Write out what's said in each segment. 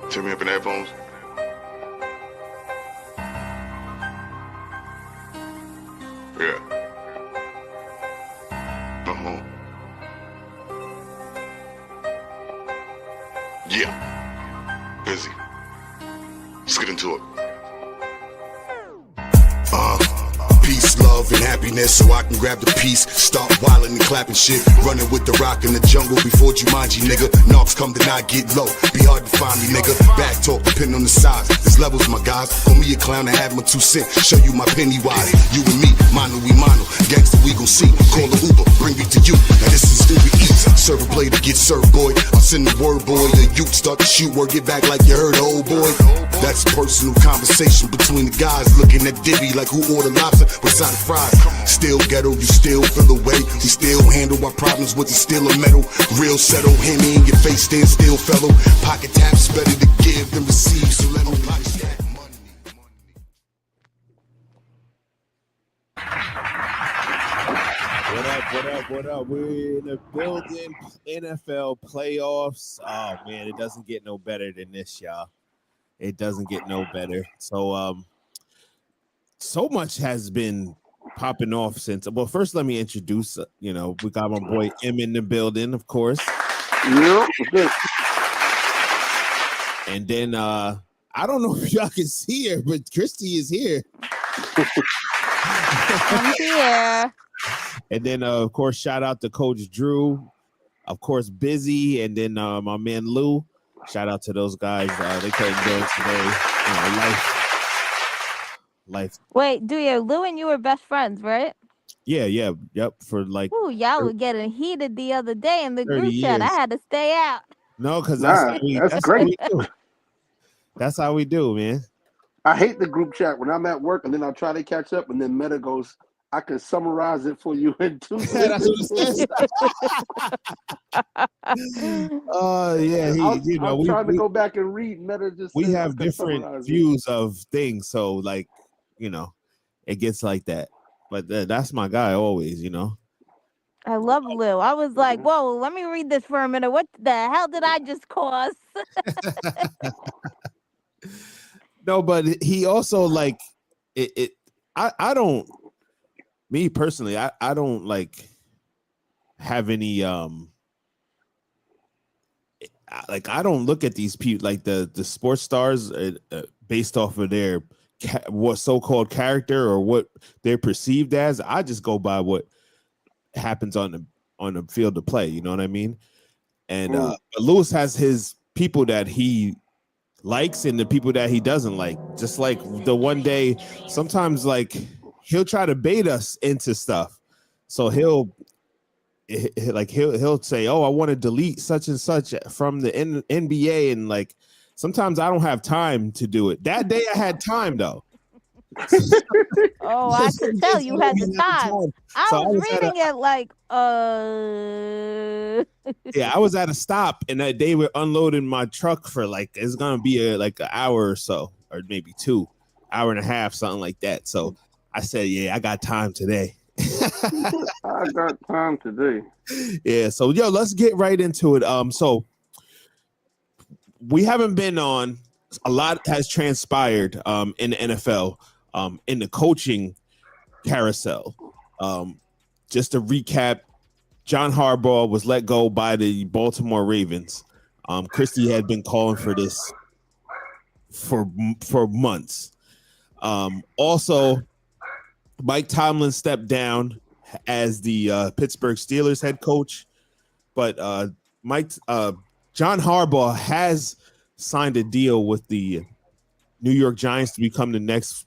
Turn me up in the headphones. Yeah. Yeah. Busy. Let's get into it. Peace, love, and happiness, so I can grab the piece. Start wildin' and clapping shit. Running with the rock in the jungle before Jumanji, nigga. Knobs come to not get low. Be hard to find me, nigga. Back talk, depending on the size. There's levels, my guys. Call me a clown and have my 2 cents. Show you my penny wise. You and me, mano we mano. Gangsta we gon' see. Call the Uber, bring me to you. Now this is Uber Eats. Serve a plate to get served, boy. I'll send the word, boy. The youth start to shoot, word get back like you heard, old boy. That's a personal conversation between the guys. Looking at Dibby like who ordered lobster with side of fries. Still ghetto, you still feel away. We still handle our problems with the steel of metal. Real settle, Henny in your face, stand still, fellow. Pocket taps better to give than receive, so let nobody stack money. What up? We're in the building. NFL playoffs. Oh man, it doesn't get no better than this, y'all. It doesn't get no better. So much has been popping off since. Well, first let me introduce. We got my boy M in the building, of course. Yeah. And then I don't know if y'all can see her, but Christy is here. I'm here. And then of course, shout out to Coach Drew, of course, Busy, and then my man Lou. Shout out to those guys. They couldn't do it today. Life. Wait, Lou and you were best friends, right? Yeah, yep. For like, ooh, y'all were getting heated the other day in the group chat. years. I had to stay out. No, because that's great. How we do. That's how we do, man. I hate the group chat when I'm at work and then I'll try to catch up and then Meta goes, I can summarize it for you in 2 sentences. Yeah. I'm trying to go back and read. Meta just we have different views of things, so like, it gets like that. But that's my guy always, I love Lou. I was like, whoa, let me read this for a minute. What the hell did I just cause? No, but he also like it. I don't. Me personally, I don't like have any like I don't look at these people like the sports stars based off of their what so-called character or what they're perceived as. I just go by what happens on the field of play. You know what I mean? And Lewis has his people that he likes and the people that he doesn't like. Just like the one day, sometimes like he'll try to bait us into stuff. So he'll say, "Oh, I want to delete such and such from the NBA," and like sometimes I don't have time to do it. That day I had time though. Oh, I could tell you had the time. I was reading it like, Yeah, I was at a stop and they were unloading my truck for like it's gonna be like an hour or so, or maybe 2 hour and a half, something like that. So I said, "Yeah, I got time today." I got time today. Yeah, so let's get right into it. So we haven't been on. A lot has transpired in the NFL, in the coaching carousel. Just to recap, John Harbaugh was let go by the Baltimore Ravens. Christy had been calling for this for months. Also, Mike Tomlin stepped down as the Pittsburgh Steelers head coach, but John Harbaugh has signed a deal with the New York Giants to become the next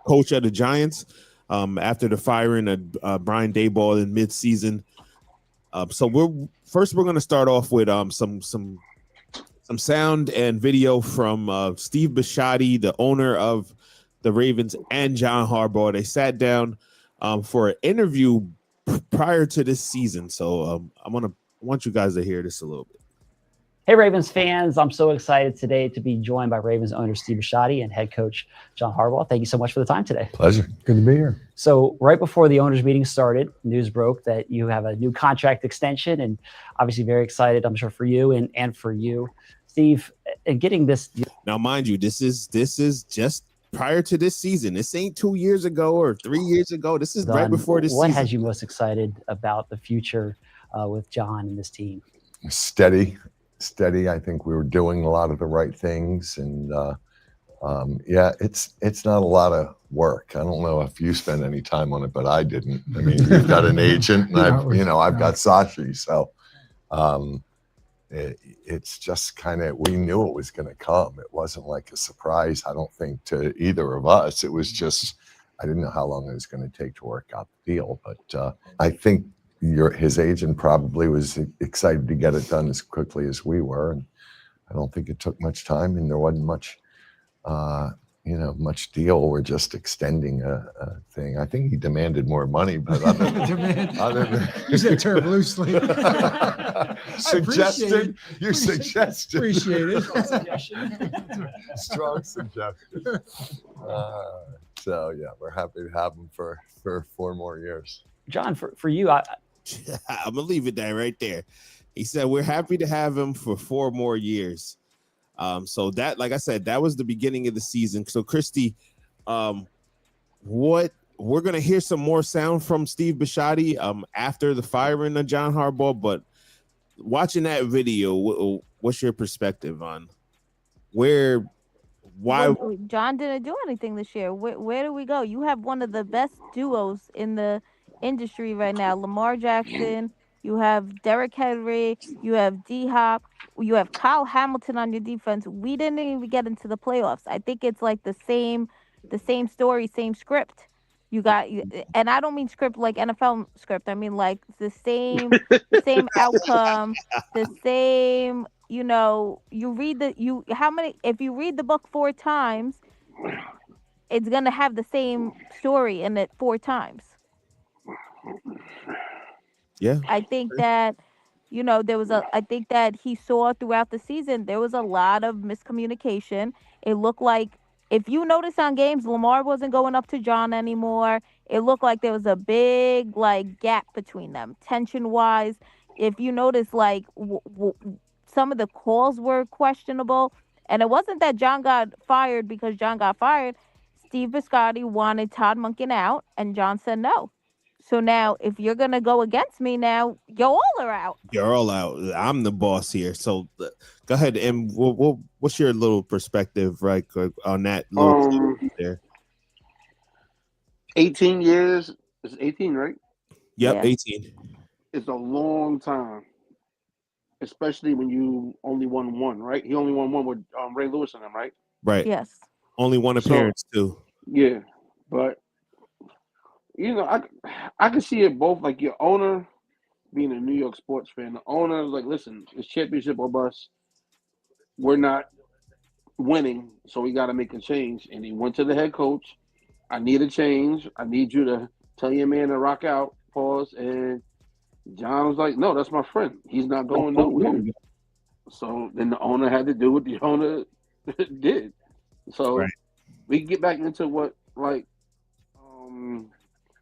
coach of the Giants after the firing of Brian Daboll in midseason. So we're going to start off with some sound and video from Steve Bisciotti, the owner of the Ravens, and John Harbaugh. They sat down for an interview prior to this season. So I want you guys to hear this a little bit. Hey, Ravens fans. I'm so excited today to be joined by Ravens owner Steve Bisciotti and head coach John Harbaugh. Thank you so much for the time today. Pleasure. Good to be here. So right before the owners meeting started, news broke that you have a new contract extension, and obviously very excited, I'm sure, for you and for you, Steve, and getting this. Now, mind you, this is just prior to this season. This ain't 2 years ago or 3 years ago. This is right before this What season. has you most excited about the future with John and this team? Steady. I think we were doing a lot of the right things, and it's not a lot of work. I don't know if you spent any time on it, but I didn't. I mean, you've got an agent, and I've got Sashi, so it's just kind of, we knew it was going to come. It wasn't like a surprise, I don't think, to either of us. It was just, I didn't know how long it was going to take to work out the deal, but I think his agent probably was excited to get it done as quickly as we were, and I don't think it took much time, and there wasn't much deal. We're just extending a thing. I think he demanded more money, but other than use that term loosely. Suggested. You suggested. Appreciate it. Strong suggestion. So yeah, we're happy to have him for 4 more years. John, for you, I'm gonna leave it there right there. He said we're happy to have him for 4 more years. So that, like I said, that was the beginning of the season. So Christy, what we're gonna hear some more sound from Steve Bisciotti after the firing of John Harbaugh. But watching that video, what's your perspective on why John didn't do anything this year? Where do we go? You have one of the best duos in the industry right now, Lamar Jackson. You have Derrick Henry. You have D-Hop. You have Kyle Hamilton on your defense. We didn't even get into the playoffs. I think it's like the same story, same script. You got, and I don't mean script like NFL script. I mean like the same outcome, the same. You read if you read the book 4 times, it's gonna have the same story in it 4 times. Yeah, I think that, I think that he saw throughout the season, there was a lot of miscommunication. It looked like, if you notice on games, Lamar wasn't going up to John anymore. It looked like there was a big, gap between them, tension-wise. If you notice, some of the calls were questionable. And it wasn't that John got fired because John got fired. Steve Bisciotti wanted Todd Monken out, and John said no. So now, if you're going to go against me now, you all are out. You're all out. I'm the boss here. So go ahead. And what's your little perspective, right, on that little there? 18 years. It's 18, right? Yep, Yeah. 18. It's a long time, especially when you only won 1, right? He only won 1 with Ray Lewis and them, right? Right. Yes. Only 1 appearance, too. Yeah, but I can see it both. Like your owner, being a New York sports fan, the owner is like, listen, it's championship or bust. We're not winning, so we got to make a change. And he went to the head coach. I need a change. I need you to tell your man to rock out. Pause. And John was like, no, that's my friend. He's not going nowhere. So then the owner had to do what the owner did. So we can get back into what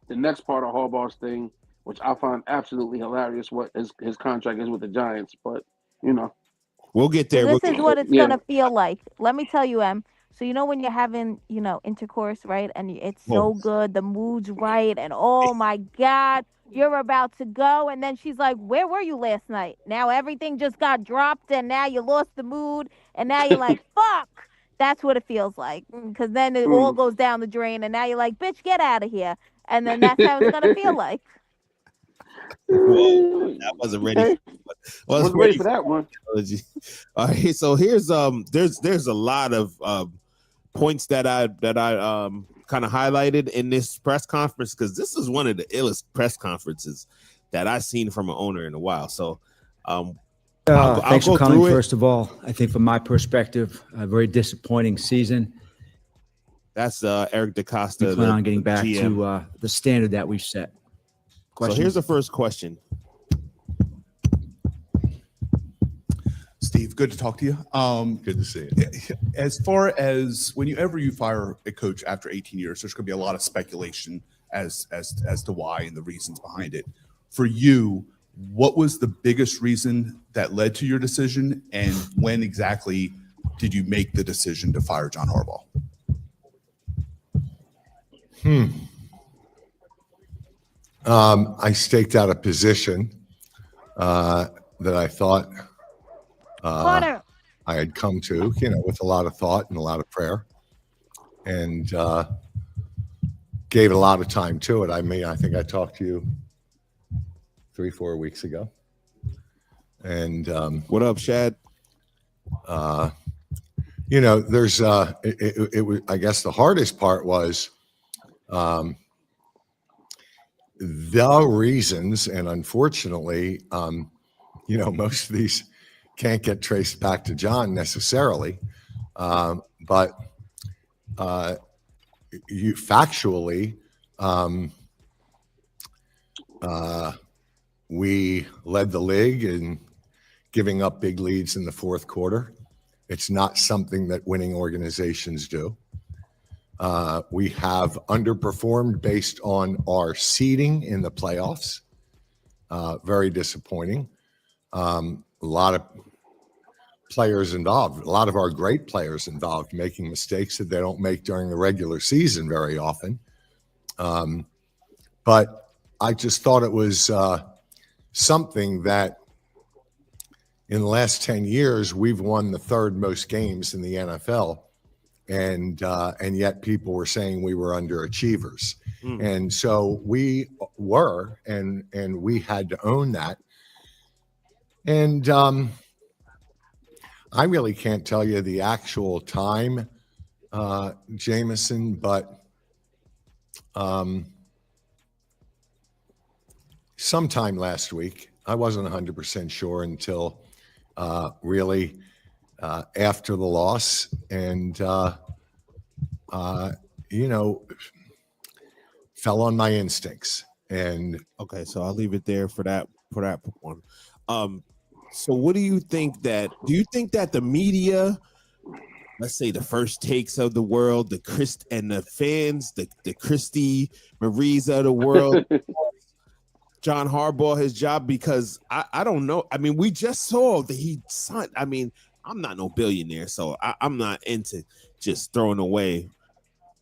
the next part of Harbaugh's thing, which I find absolutely hilarious, what his contract is with the Giants. But, we'll get there. This is what it's going to feel like. Let me tell you, Em. So, when you're having, intercourse, right? And it's so good, the mood's right. And, oh, my God, you're about to go. And then she's like, where were you last night? Now everything just got dropped, and now you lost the mood. And now you're like, fuck. That's what it feels like. Because then it all goes down the drain. And now you're like, bitch, get out of here. And then that's how it's gonna feel like. Well, I wasn't ready. Wasn't ready for that one. All right, so here's there's a lot of points that I kind of highlighted in this press conference, because this is one of the illest press conferences that I've seen from an owner in a while. So thanks for coming. First of all, I think from my perspective, a very disappointing season. That's Eric DaCosta. We plan on getting back to the standard that we've set. So here's the first question. Steve, Steve. Good to talk to you. Good to see you. As far as whenever you fire a coach after 18 years, there's going to be a lot of speculation as to why and the reasons behind it. For you, what was the biggest reason that led to your decision, and when exactly did you make the decision to fire John Harbaugh? I staked out a position that I thought I had come to, with a lot of thought and a lot of prayer, and gave a lot of time to it. I think I talked to you 3-4 weeks ago. And what up, Shad? There's it was, I guess the hardest part was the reasons, and unfortunately, most of these can't get traced back to John necessarily, but you factually, we led the league in giving up big leads in the fourth quarter. It's not something that winning organizations do. We have underperformed based on our seeding in the playoffs. Very disappointing. A lot of players involved, a lot of our great players involved, making mistakes that they don't make during the regular season very often. But I just thought it was something that in the last 10 years, we've won the third most games in the NFL. And yet people were saying we were underachievers. And so we were, and we had to own that. And I really can't tell you the actual time, Jameson, but sometime last week. I wasn't 100% sure until really after the loss, and fell on my instincts. And okay, so I'll leave it there for that one. So what do you think that the media, let's say the First Takes of the world, the fans, the Christy Maries of the world, John Harbaugh his job? Because I don't know. I mean, we just saw that he signed. I mean, I'm not no billionaire, so I'm not into just throwing away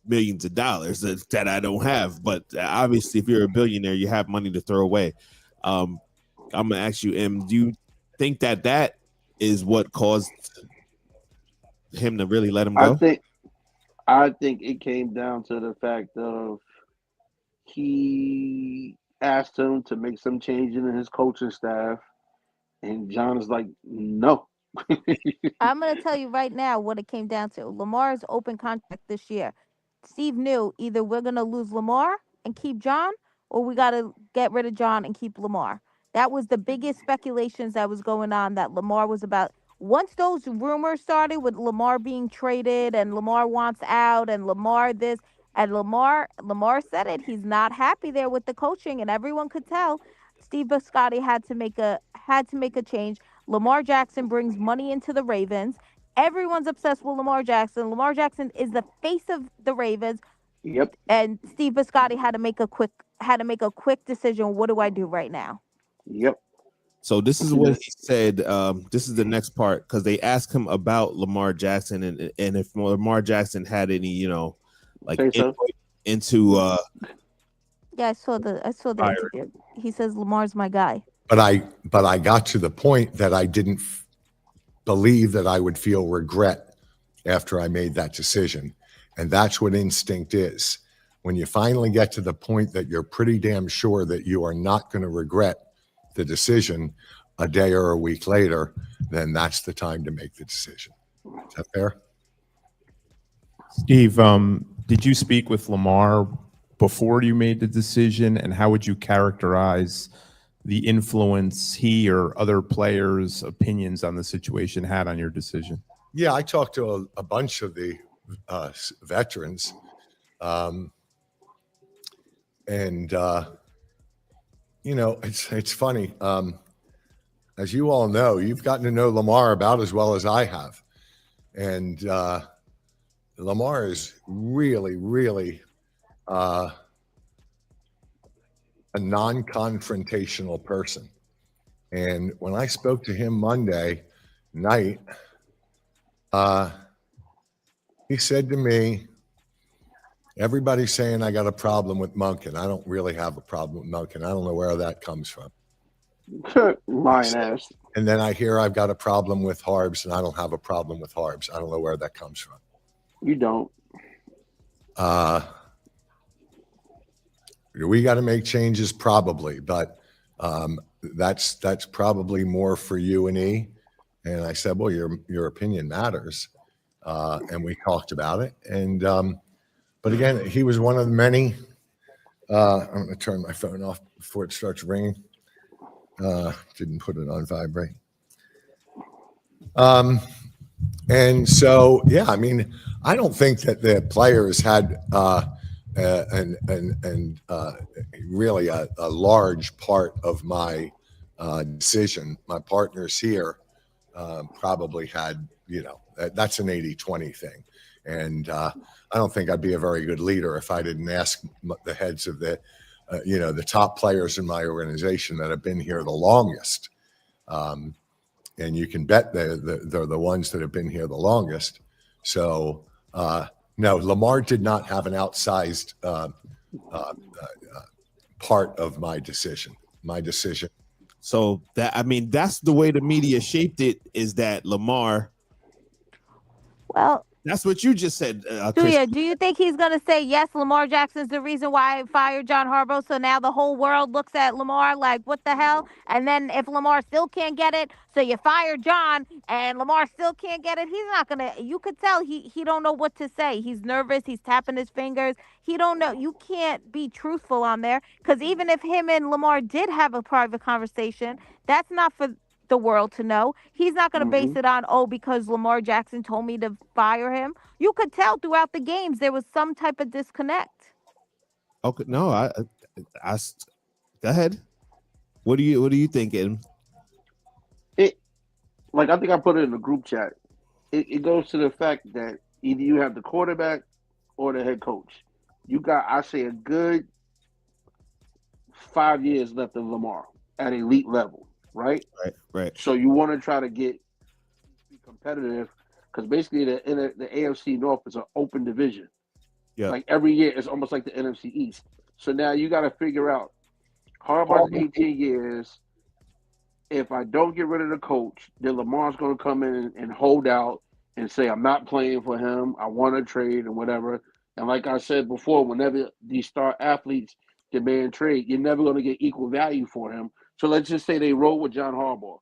millions of dollars that I don't have. But obviously, if you're a billionaire, you have money to throw away. I'm gonna ask you, M, do you think that is what caused him to really let him go? I think it came down to the fact of he asked him to make some changes in his coaching staff, and John is like, no. I'm going to tell you right now what it came down to. Lamar's open contract this year. Steve knew either we're going to lose Lamar and keep John, or we got to get rid of John and keep Lamar. That was the biggest speculations that was going on, that Lamar was about. Once those rumors started with Lamar being traded and Lamar wants out and Lamar this and Lamar said it, he's not happy there with the coaching, and everyone could tell Steve Bisciotti had to make a change. Lamar Jackson brings money into the Ravens. Everyone's obsessed with Lamar Jackson. Lamar Jackson is the face of the Ravens. Yep. And Steve Bisciotti had to make a quick decision. What do I do right now? Yep. So this is what he said. This is the next part, because they asked him about Lamar Jackson and if Lamar Jackson had any, into. Yeah, I saw the interview. He says Lamar's my guy. But I got to the point that I didn't believe that I would feel regret after I made that decision. And that's what instinct is. When you finally get to the point that you're pretty damn sure that you are not going to regret the decision a day or a week later, then that's the time to make the decision. Is that fair? Steve, did you speak with Lamar before you made the decision, and how would you characterize the influence he or other players' opinions on the situation had on your decision? Yeah, I talked to a bunch of the veterans, and it's funny. as you all know, you've gotten to know Lamar about as well as I have. And Lamar is really, really a non-confrontational person. And when I spoke to him Monday night, he said to me, everybody's saying I got a problem with Monken. I don't really have a problem with Monken. I don't know where that comes from. Lying ass. And then I hear I've got a problem with Harbs, and I don't have a problem with Harbs. I don't know where that comes from. You don't. We got to make changes probably, but that's probably more for you and E. And I said, well, your opinion matters. And we talked about it. And but again, he was one of the many. I'm going to turn my phone off before it starts ringing. Didn't put it on vibrate. And so, yeah, I mean, I don't think that the players had really a large part of my decision. My partners here probably had, that's an 80-20 thing. And I don't think I'd be a very good leader if I didn't ask the heads of the top players in my organization that have been here the longest. And you can bet they're the ones that have been here the longest. So, no, Lamar did not have an outsized part of my decision. So that's the way the media shaped it, is that Lamar. Well, that's what you just said. Do you think he's going to say, yes, Lamar Jackson's the reason why I fired John Harbaugh, so now the whole world looks at Lamar like, what the hell? And then if Lamar still can't get it, so you fire John and Lamar still can't get it, he's not going to, you could tell he don't know what to say. He's nervous. He's tapping his fingers. He don't know. You can't be truthful on there, because even if him and Lamar did have a private conversation, that's not for the world to know. He's not going to base it on, because Lamar Jackson told me to fire him. You could tell throughout the games there was some type of disconnect. Okay, no, I go ahead. What do you think, Adam? I think I put it in the group chat. It goes to the fact that either you have the quarterback or the head coach. You got, I say, a good 5 years left of Lamar at elite level. Right. So you want to try to be competitive, because basically the AFC North is an open division. Yeah. Like every year, it's almost like the NFC East. So now you got to figure out, Harbaugh's 18 years. If I don't get rid of the coach, then Lamar's going to come in and hold out and say, I'm not playing for him. I want to trade and whatever. And like I said before, whenever these star athletes demand trade, you're never going to get equal value for him. So let's just say they roll with John Harbaugh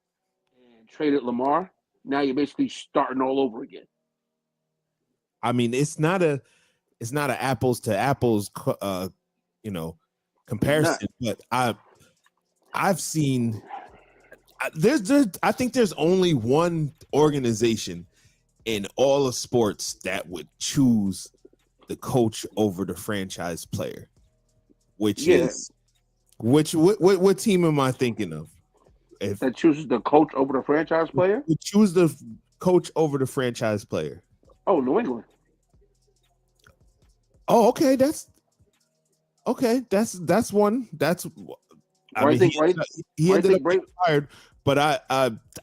and traded Lamar. Now you're basically starting all over again. I mean, it's not a apples to apples, comparison. But I've seen I think there's only one organization in all of sports that would choose the coach over the franchise player, which is. What team am I thinking of? If that chooses the coach over the franchise player? We choose the coach over the franchise player. Oh, New England. Oh, okay. That's one. He ended up getting fired, but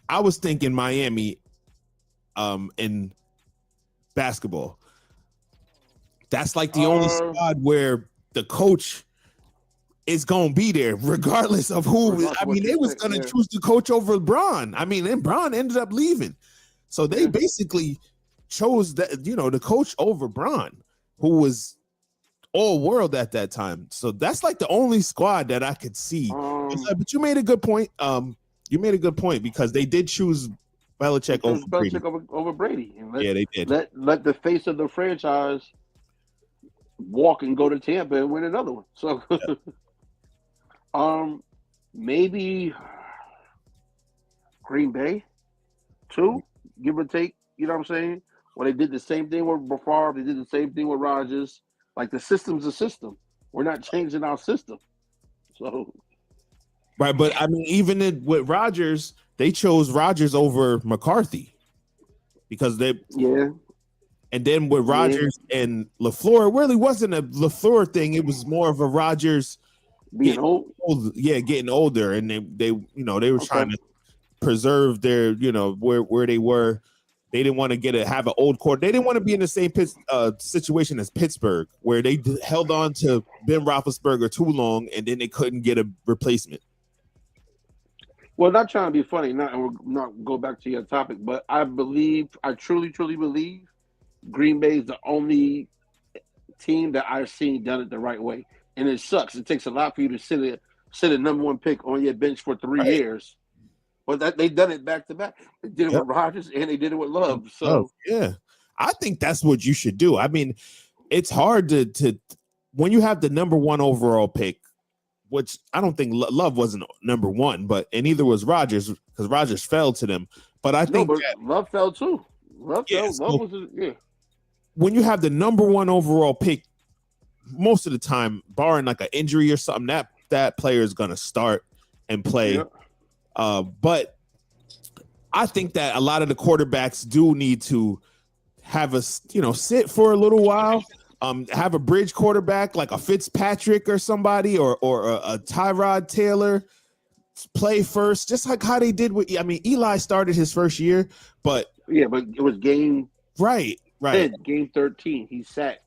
I was thinking Miami in basketball. That's like the only squad where the coach is going to be there regardless of who. I mean, they was going to choose the coach over Braun. I mean, and Braun ended up leaving. So they basically chose the coach over Braun, who was all world at that time. So that's like the only squad that I could see. But you made a good point. Because they did choose Belichick over Brady. And they did. Let the face of the franchise walk and go to Tampa and win another one. So maybe Green Bay, too, give or take. You know what I'm saying? Well, they did the same thing with Favre. They did the same thing with Rodgers. Like, the system's a system. We're not changing our system. So, right, but I mean, even with Rodgers, they chose Rodgers over McCarthy because they And then with Rodgers and LaFleur, it really wasn't a LaFleur thing. It was more of a Rodgers being old. Getting older, and they were trying to preserve their where they were. They didn't want to have an old court. They didn't want to be in the same situation as Pittsburgh, where they held on to Ben Roethlisberger too long, and then they couldn't get a replacement. Well, not trying to be funny, not go back to your topic, but I truly believe Green Bay is the only team that I've seen done it the right way. And it sucks. It takes a lot for you to sit a number one pick on your bench for 3 years. But they've done it back to back. They did it with Rodgers and they did it with Love. So I think that's what you should do. I mean, it's hard to when you have the number one overall pick, which I don't think Love wasn't number one, and neither was Rodgers because Rodgers fell to them. But I think Love fell too. Love was when you have the number one overall pick, most of the time, barring like an injury or something, that player is going to start and play. But I think that a lot of the quarterbacks do need to have sit for a little while, have a bridge quarterback like a Fitzpatrick or somebody or a Tyrod Taylor play first, just like how they did Eli started his first year, but it was game right. 10, game 13. He sat.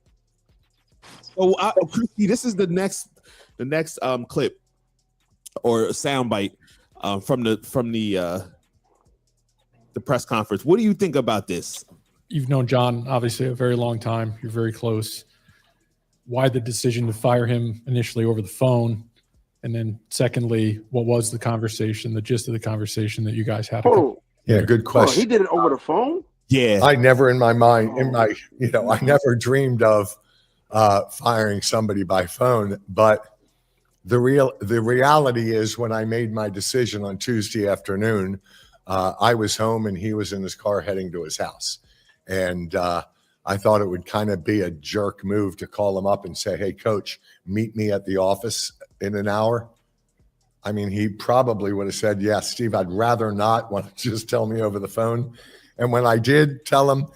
So, Christy, this is the next clip or soundbite from the press conference. What do you think about this? You've known John obviously a very long time. You're very close. Why the decision to fire him initially over the phone, and then secondly, what was the conversation, the gist of the conversation that you guys had? Good question. He did it over the phone. Yeah, I never in my mind, I never dreamed of firing somebody by phone. But the reality is, when I made my decision on Tuesday afternoon, I was home and he was in his car heading to his house, and I thought it would kind of be a jerk move to call him up and say, "Hey, coach, meet me at the office in an hour." I mean, he probably would have said, "Yeah, Steve, I'd rather not. Why don't you just tell me over the phone?" And when I did tell him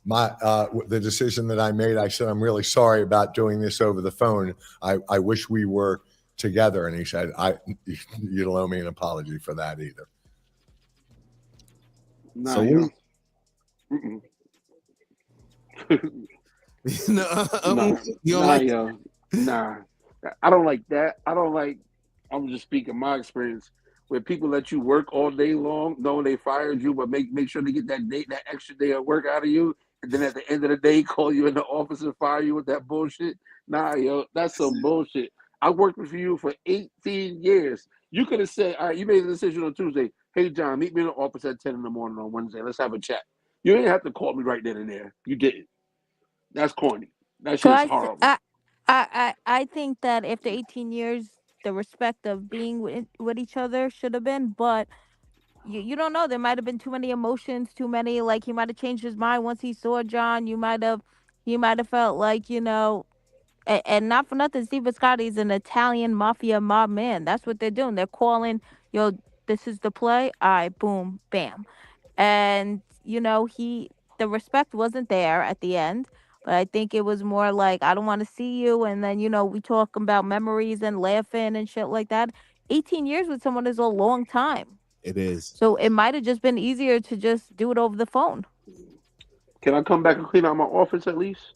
the decision that I made, I said, "I'm really sorry about doing this over the phone. I wish we were together." And he said, "You don't owe me an apology for that either." Nah, Nah. I don't like that. I'm just speaking my experience, where people let you work all day long, knowing they fired you, but make sure they get that extra day of work out of you, and then at the end of the day, call you in the office and fire you with that bullshit. Nah, that's some bullshit. I worked with you for 18 years. You could have said, all right, you made a decision on Tuesday. Hey, John, meet me in the office at 10 in the morning on Wednesday. Let's have a chat. You didn't have to call me right then and there. You didn't. That's corny. That shit's horrible. I think that after 18 years, the respect of being with each other should have been, but you don't know. There might have been too many emotions, too many, like he might have changed his mind once he saw John. He might have felt like, and not for nothing, Steve Bisciotti is an Italian mafia mob man. That's what they're doing. They're calling, this is the play. All right, boom, bam. And, the respect wasn't there at the end. But I think it was more like, I don't want to see you. And then, we talk about memories and laughing and shit like that. 18 years with someone is a long time. It is. So it might have just been easier to just do it over the phone. Can I come back and clean out my office at least?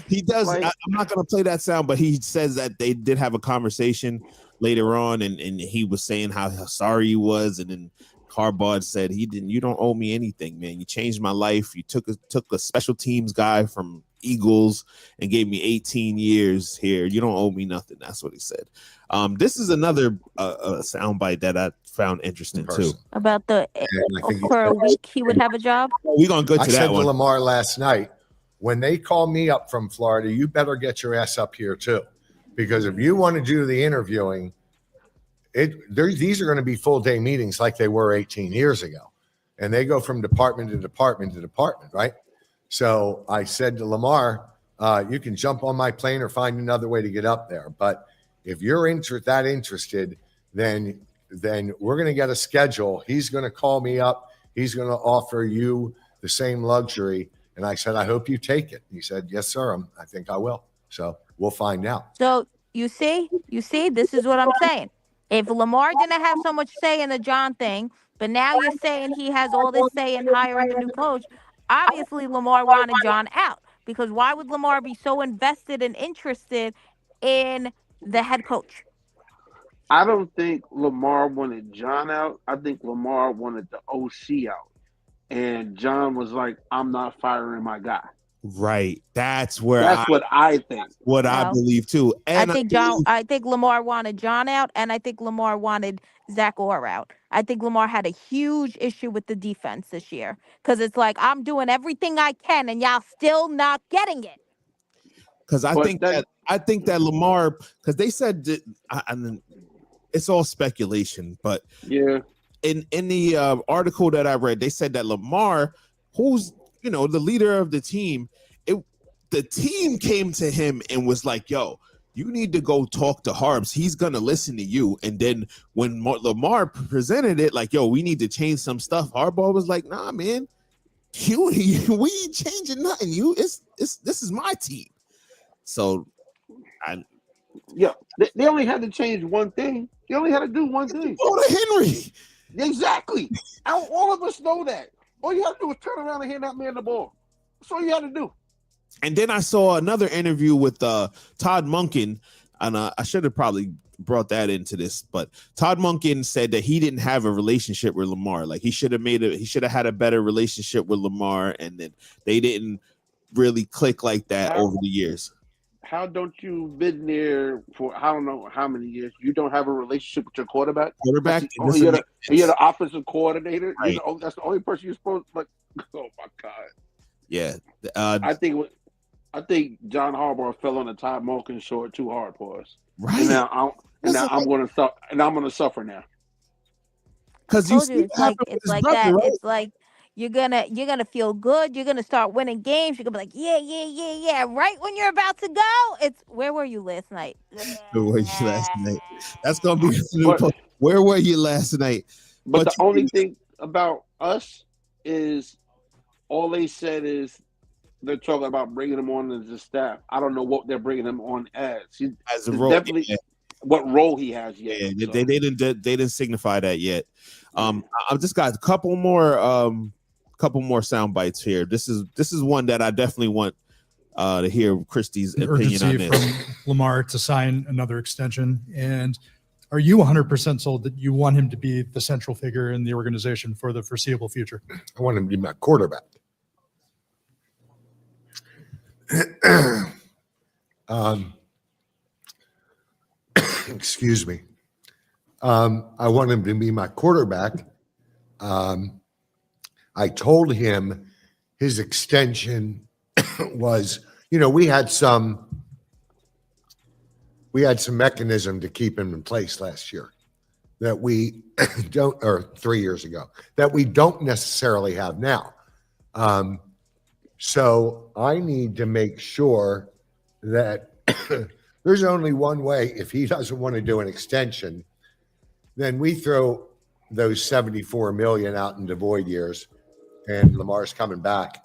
He does. I'm not going to play that sound, but he says that they did have a conversation later on, and he was saying how sorry he was, and then Harbaugh said, you don't owe me anything, man. You changed my life. You took a special teams guy from Eagles and gave me 18 years here. You don't owe me nothing. That's what he said. This is another soundbite that I found interesting too. About for a week he would have a job. We're gonna go to that one. I said to Lamar last night, when they call me up from Florida, you better get your ass up here too, because if you want to do the interviewing, these are going to be full day meetings like they were 18 years ago, and they go from department to department to department, right? So I said to Lamar, you can jump on my plane or find another way to get up there. But if you're that interested, then then we're going to get a schedule. He's going to call me up. He's going to offer you the same luxury. And I said, I hope you take it. He said, yes, sir. I think I will. So we'll find out. So you see, this is what I'm saying. If Lamar didn't have so much say in the John thing, but now you're saying he has all this say in hiring the new coach, obviously Lamar wanted John out, because why would Lamar be so invested and interested in the head coach? I don't think Lamar wanted John out. I think Lamar wanted the OC out. And John was like, I'm not firing my guy. Right. That's what I think. I believe too. And I think Lamar wanted John out, and I think Lamar wanted Zach Orr out. I think Lamar had a huge issue with the defense this year, because it's like, I'm doing everything I can and y'all still not getting it. Because I think that Lamar, because they said that, it's all speculation, but yeah, in the article that I read, they said that Lamar, who's the leader of the team, the team came to him and was like, yo, you need to go talk to Harbs. He's going to listen to you. And then when Lamar presented it, like, yo, we need to change some stuff, Harbaugh was like, nah, man, we ain't changing nothing. This is my team. So, they only had to change one thing. They only had to do one thing. Go to Henry. Exactly. All of us know that. All you have to do is turn around and hand that man the ball. That's all you had to do. And then I saw another interview with Todd Monken, and I should have probably brought that into this, but Todd Monken said that he didn't have a relationship with Lamar. Like, he should have had a better relationship with Lamar, and then they didn't really click like that over the years. How don't you been there for I don't know how many years? You don't have a relationship with your quarterback? You're the offensive coordinator. Right. That's the only person you're supposed to, like. Oh my God. Yeah. I think John Harbaugh fell on the Todd Monken short too hard for us. Right. And now I'm going to suffer now. Because it's like that. Right? It's like you're gonna feel good. You're gonna start winning games. You're gonna be like, yeah. Right when you're about to go, it's where were you last night? Where were you last night? That's gonna be where were you last night? But the only thing about us is all they said is they're talking about bringing him on as a staff. I don't know what they're bringing him on as. As a role, definitely what role he has yet. Yeah, so. They didn't signify that yet. I've just got a couple more sound bites here. This is one that I definitely want to hear Christie's opinion on this. From Lamar to sign another extension, and are you 100% sold that you want him to be the central figure in the organization for the foreseeable future? I want him to be my quarterback. Excuse me. I want him to be my quarterback. I told him his extension was, we had some mechanism to keep him in place last year that we don't, or 3 years ago, that we don't necessarily have now. So I need to make sure that there's only one way. If he doesn't want to do an extension, then we throw those $74 million out into void years, and Lamar's coming back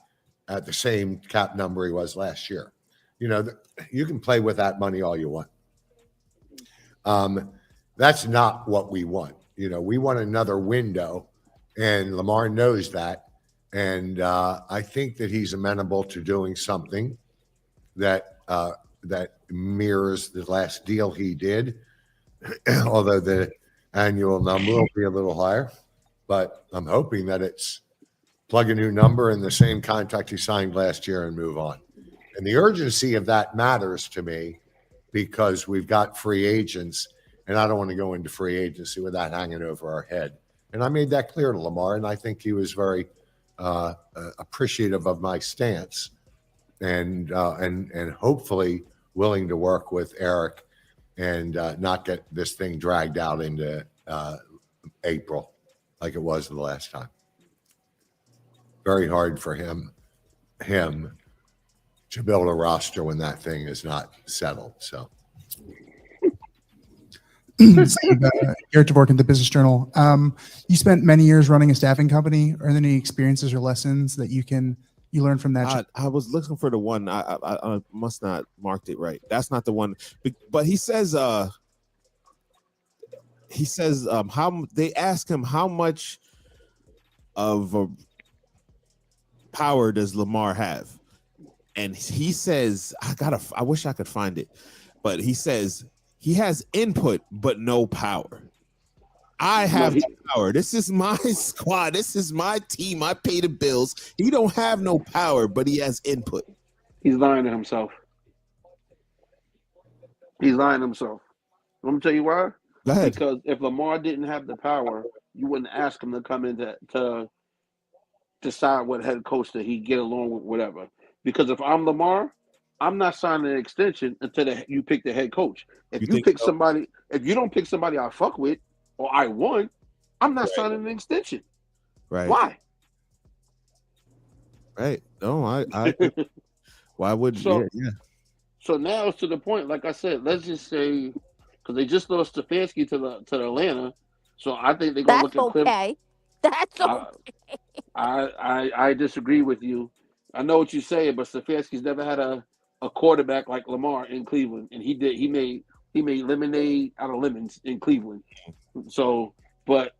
at the same cap number he was last year. You can play with that money all you want. That's not what we want. We want another window, and Lamar knows that. And I think that he's amenable to doing something that mirrors the last deal he did, although the annual number will be a little higher. But I'm hoping that it's plug a new number in the same contract he signed last year and move on. And the urgency of that matters to me because we've got free agents, and I don't want to go into free agency with that hanging over our head. And I made that clear to Lamar, and I think he was very appreciative of my stance, and hopefully willing to work with Eric and not get this thing dragged out into April like it was the last time. Very hard for him to build a roster when that thing is not settled. So Steve, Eric Dvorkin, the Business Journal. You spent many years running a staffing company. Are there any experiences or lessons that you learned from that? I was looking for the one. I must not marked it right. That's not the one. But he says how they ask him how much of a power does Lamar have, and he says I wish I could find it, but he says he has input but no power. I have the power. This is my squad. This is my team. I pay the bills. He don't have no power, but he has input. He's lying to himself. He's lying to himself. Let me tell you why. Go ahead. Because if Lamar didn't have the power, you wouldn't ask him to come in to decide what head coach that he get along with, whatever. Because if I'm Lamar, I'm not signing an extension until you pick the head coach. If you pick somebody, if you don't pick somebody I fuck with or I want, I'm not signing an extension. Right. Why? Right. No, I why would So, yeah. So now it's to the point, like I said, let's just say, because they just lost Stefanski to Atlanta, so I think they're gonna look at Cliff. Okay. That's okay. I disagree with you. I know what you're saying, but Stefanski's never had a quarterback like Lamar in Cleveland, and he made lemonade out of lemons in Cleveland. So, but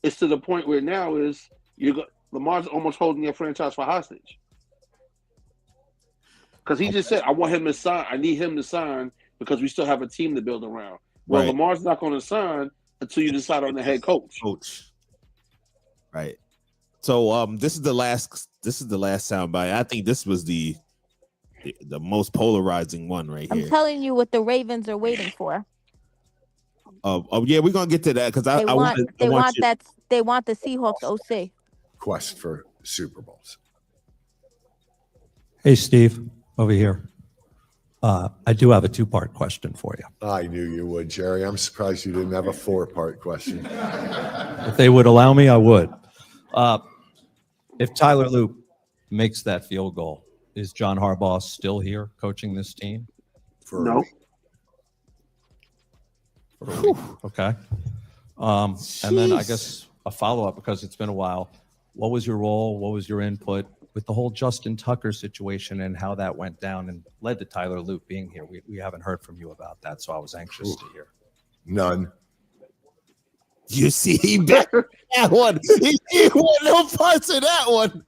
it's to the point where now is Lamar's almost holding their franchise for hostage. Because he just said, I want him to sign. I need him to sign because we still have a team to build around. Well, Right. Lamar's not going to sign until you decide on the head coach. Right. So this is the last soundbite. I think this was the most polarizing one right I'm here. telling you what the Ravens are waiting for. Yeah, we're gonna get to that because They I want want they want the Seahawks OC. Quest for Super Bowls. Hey, Steve, over here. I do have a two-part question for you. I knew you would, Jerry. I'm surprised you didn't have a 4-part question. If they would allow me, I would. If Tyler Loop makes that field goal, is John Harbaugh still here coaching this team? No. Okay. And then I guess a follow-up, because it's been a while. What was your role? What was your input with the whole Justin Tucker situation and how that went down and led to Tyler Loop being here? We haven't heard from you about that, so I was anxious to hear. None. You see, he backed that one. He want no parts of that one.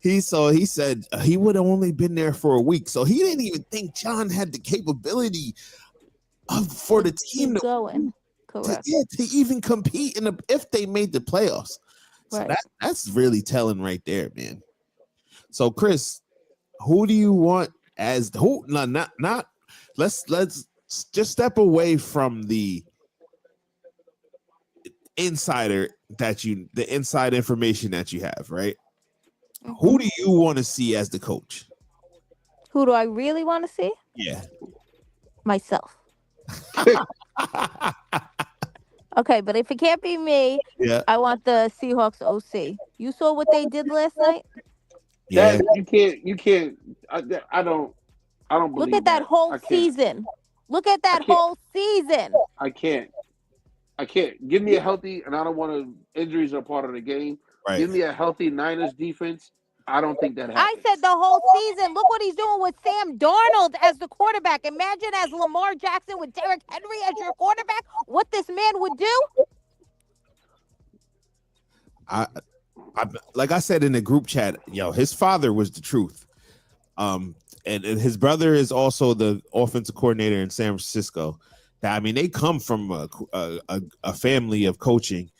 He said he would have only been there for a week, so he didn't even think John had the capability for the team to even compete if they made the playoffs. So Right. that's really telling right there, man. So Chris, who do you want as who? No, not. Let's just step away from the insider the inside information that you have, right? Who do you want to see as the coach? Who do I really want to see? Yeah. Myself. Okay, but if it can't be me, Yeah. I want the Seahawks OC. You saw what they did last night? Yeah. You can't. I don't believe Look at that whole season. Look at that whole season. I can't. Give me a healthy, and I don't want to. Injuries are part of the game. Right. Give me a healthy Niners defense. I don't think that happens. I said the whole season. Look what he's doing with Sam Darnold as the quarterback. Imagine as Lamar Jackson with Derrick Henry as your quarterback, what this man would do. I like I said in the group chat, his father was the truth. And his brother is also the offensive coordinator in San Francisco. I mean, they come from a family of coaching.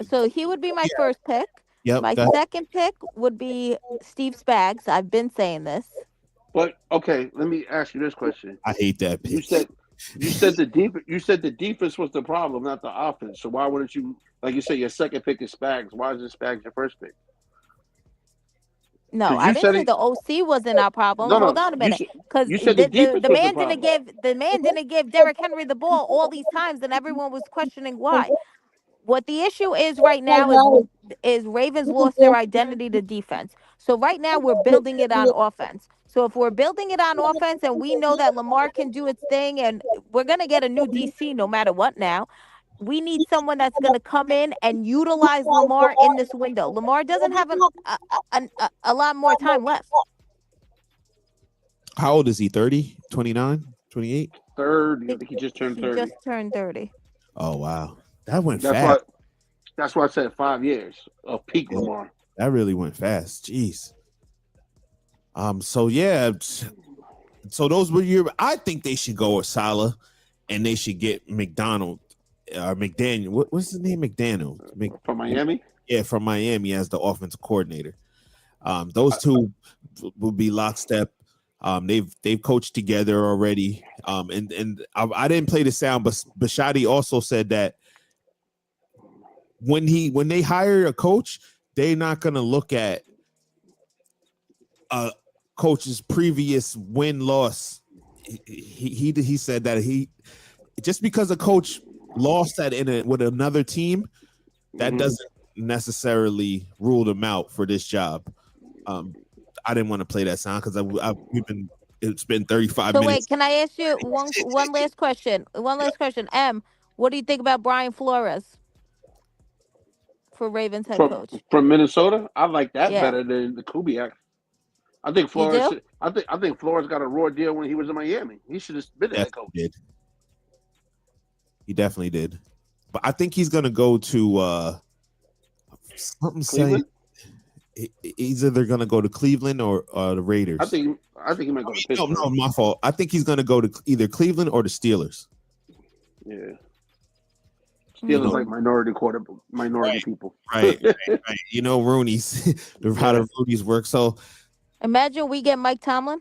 So he would be my first pick. Yep, My second pick would be Steve Spags. I've been saying this. But okay, let me ask you this question. I hate that pick. You said the defense. You said the defense was the problem, not the offense. So why wouldn't you, like you say, your second pick is Spags? Why is Spags your first pick? No, I didn't say the OC wasn't our problem. No, Hold on a minute, because you said the defense the was man the didn't give Derrick Henry the ball all these times, and everyone was questioning why. What the issue is right now is is Ravens lost their identity to defense. So right now we're building it on offense. So if we're building it on offense and we know that Lamar can do its thing and we're going to get a new DC no matter what now, we need someone that's going to come in and utilize Lamar in this window. Lamar doesn't have a lot more time left. How old is he? 30, 29, 28? 30. I think he just turned 30. He just turned 30. Oh, wow. That went fast. That's why I said 5 years of peak Lamar. That really went fast. Jeez. So yeah. So those were I think they should go with Salah and they should get McDaniel. What's his name? McDaniel. From Miami? Yeah, from Miami as the offensive coordinator. Those two will be lockstep. They've coached together already. And I didn't play the sound, but Bisciotti also said that when they hire a coach, they're not gonna look at a coach's previous win-loss. He said that just because a coach lost that with another team, that doesn't necessarily rule them out for this job. I didn't want to play that sound because it's been 35 minutes. So wait, can I ask you one last question? M, what do you think about Brian Flores for Ravens head coach from Minnesota? I like that better than the Kubiak. I think Flores. I think Flores got a raw deal when he was in Miami. He should have been the head coach. He definitely did. But I think he's gonna go to something saying he's either gonna go to Cleveland or the Raiders. I think he might go to Pittsburgh. No, my fault. I think he's gonna go to either Cleveland or the Steelers. Yeah. Steelers like minority people. Right. You know, Rooney's how the Rooney's work. So imagine we get Mike Tomlin.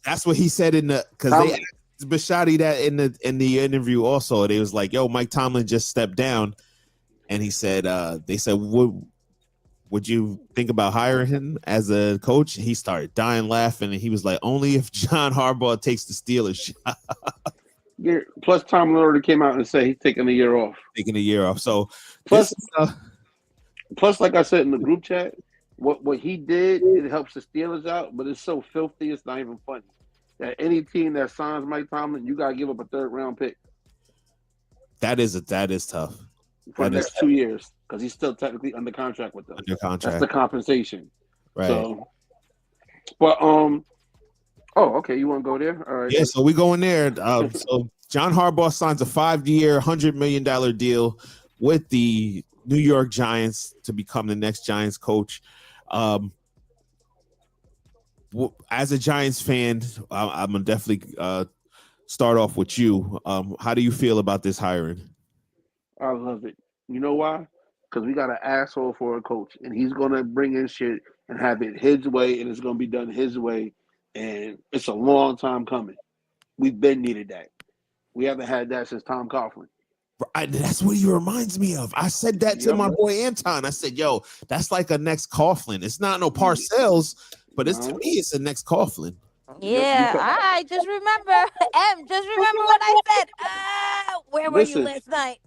That's what he said because they asked Bisciotti that in the interview also. They was like, "Yo, Mike Tomlin just stepped down," and he said, "They said, would you think about hiring him as a coach?" He started dying laughing, and he was like, "Only if John Harbaugh takes the Steelers job." Yeah, plus Tomlin already came out and said he's taking a year off. So plus, like I said in the group chat, what he did, it helps the Steelers out, but it's so filthy, it's not even funny. That any team that signs Mike Tomlin, you gotta give up a 3rd round pick. That is tough. For the next 2 years, because he's still technically under contract with them. Under contract. That's the compensation. Right. So, but okay, you want to go there? All right. Yeah, so we going there. So John Harbaugh signs a 5-year, $100 million deal with the New York Giants to become the next Giants coach. As a Giants fan, I'm gonna definitely start off with you. How do you feel about this hiring? I love it. You know why? Because we got an asshole for a coach, and he's gonna bring in shit and have it his way, and it's gonna be done his way. And it's a long time coming. We've been needed that. We haven't had that since Tom Coughlin. That's what he reminds me of. I said that to my boy Anton. I said, "Yo, that's like a next Coughlin. It's not no Parcells, but to me, it's a next Coughlin." Yeah, I just remember. Just remember what I said. Where were you last night?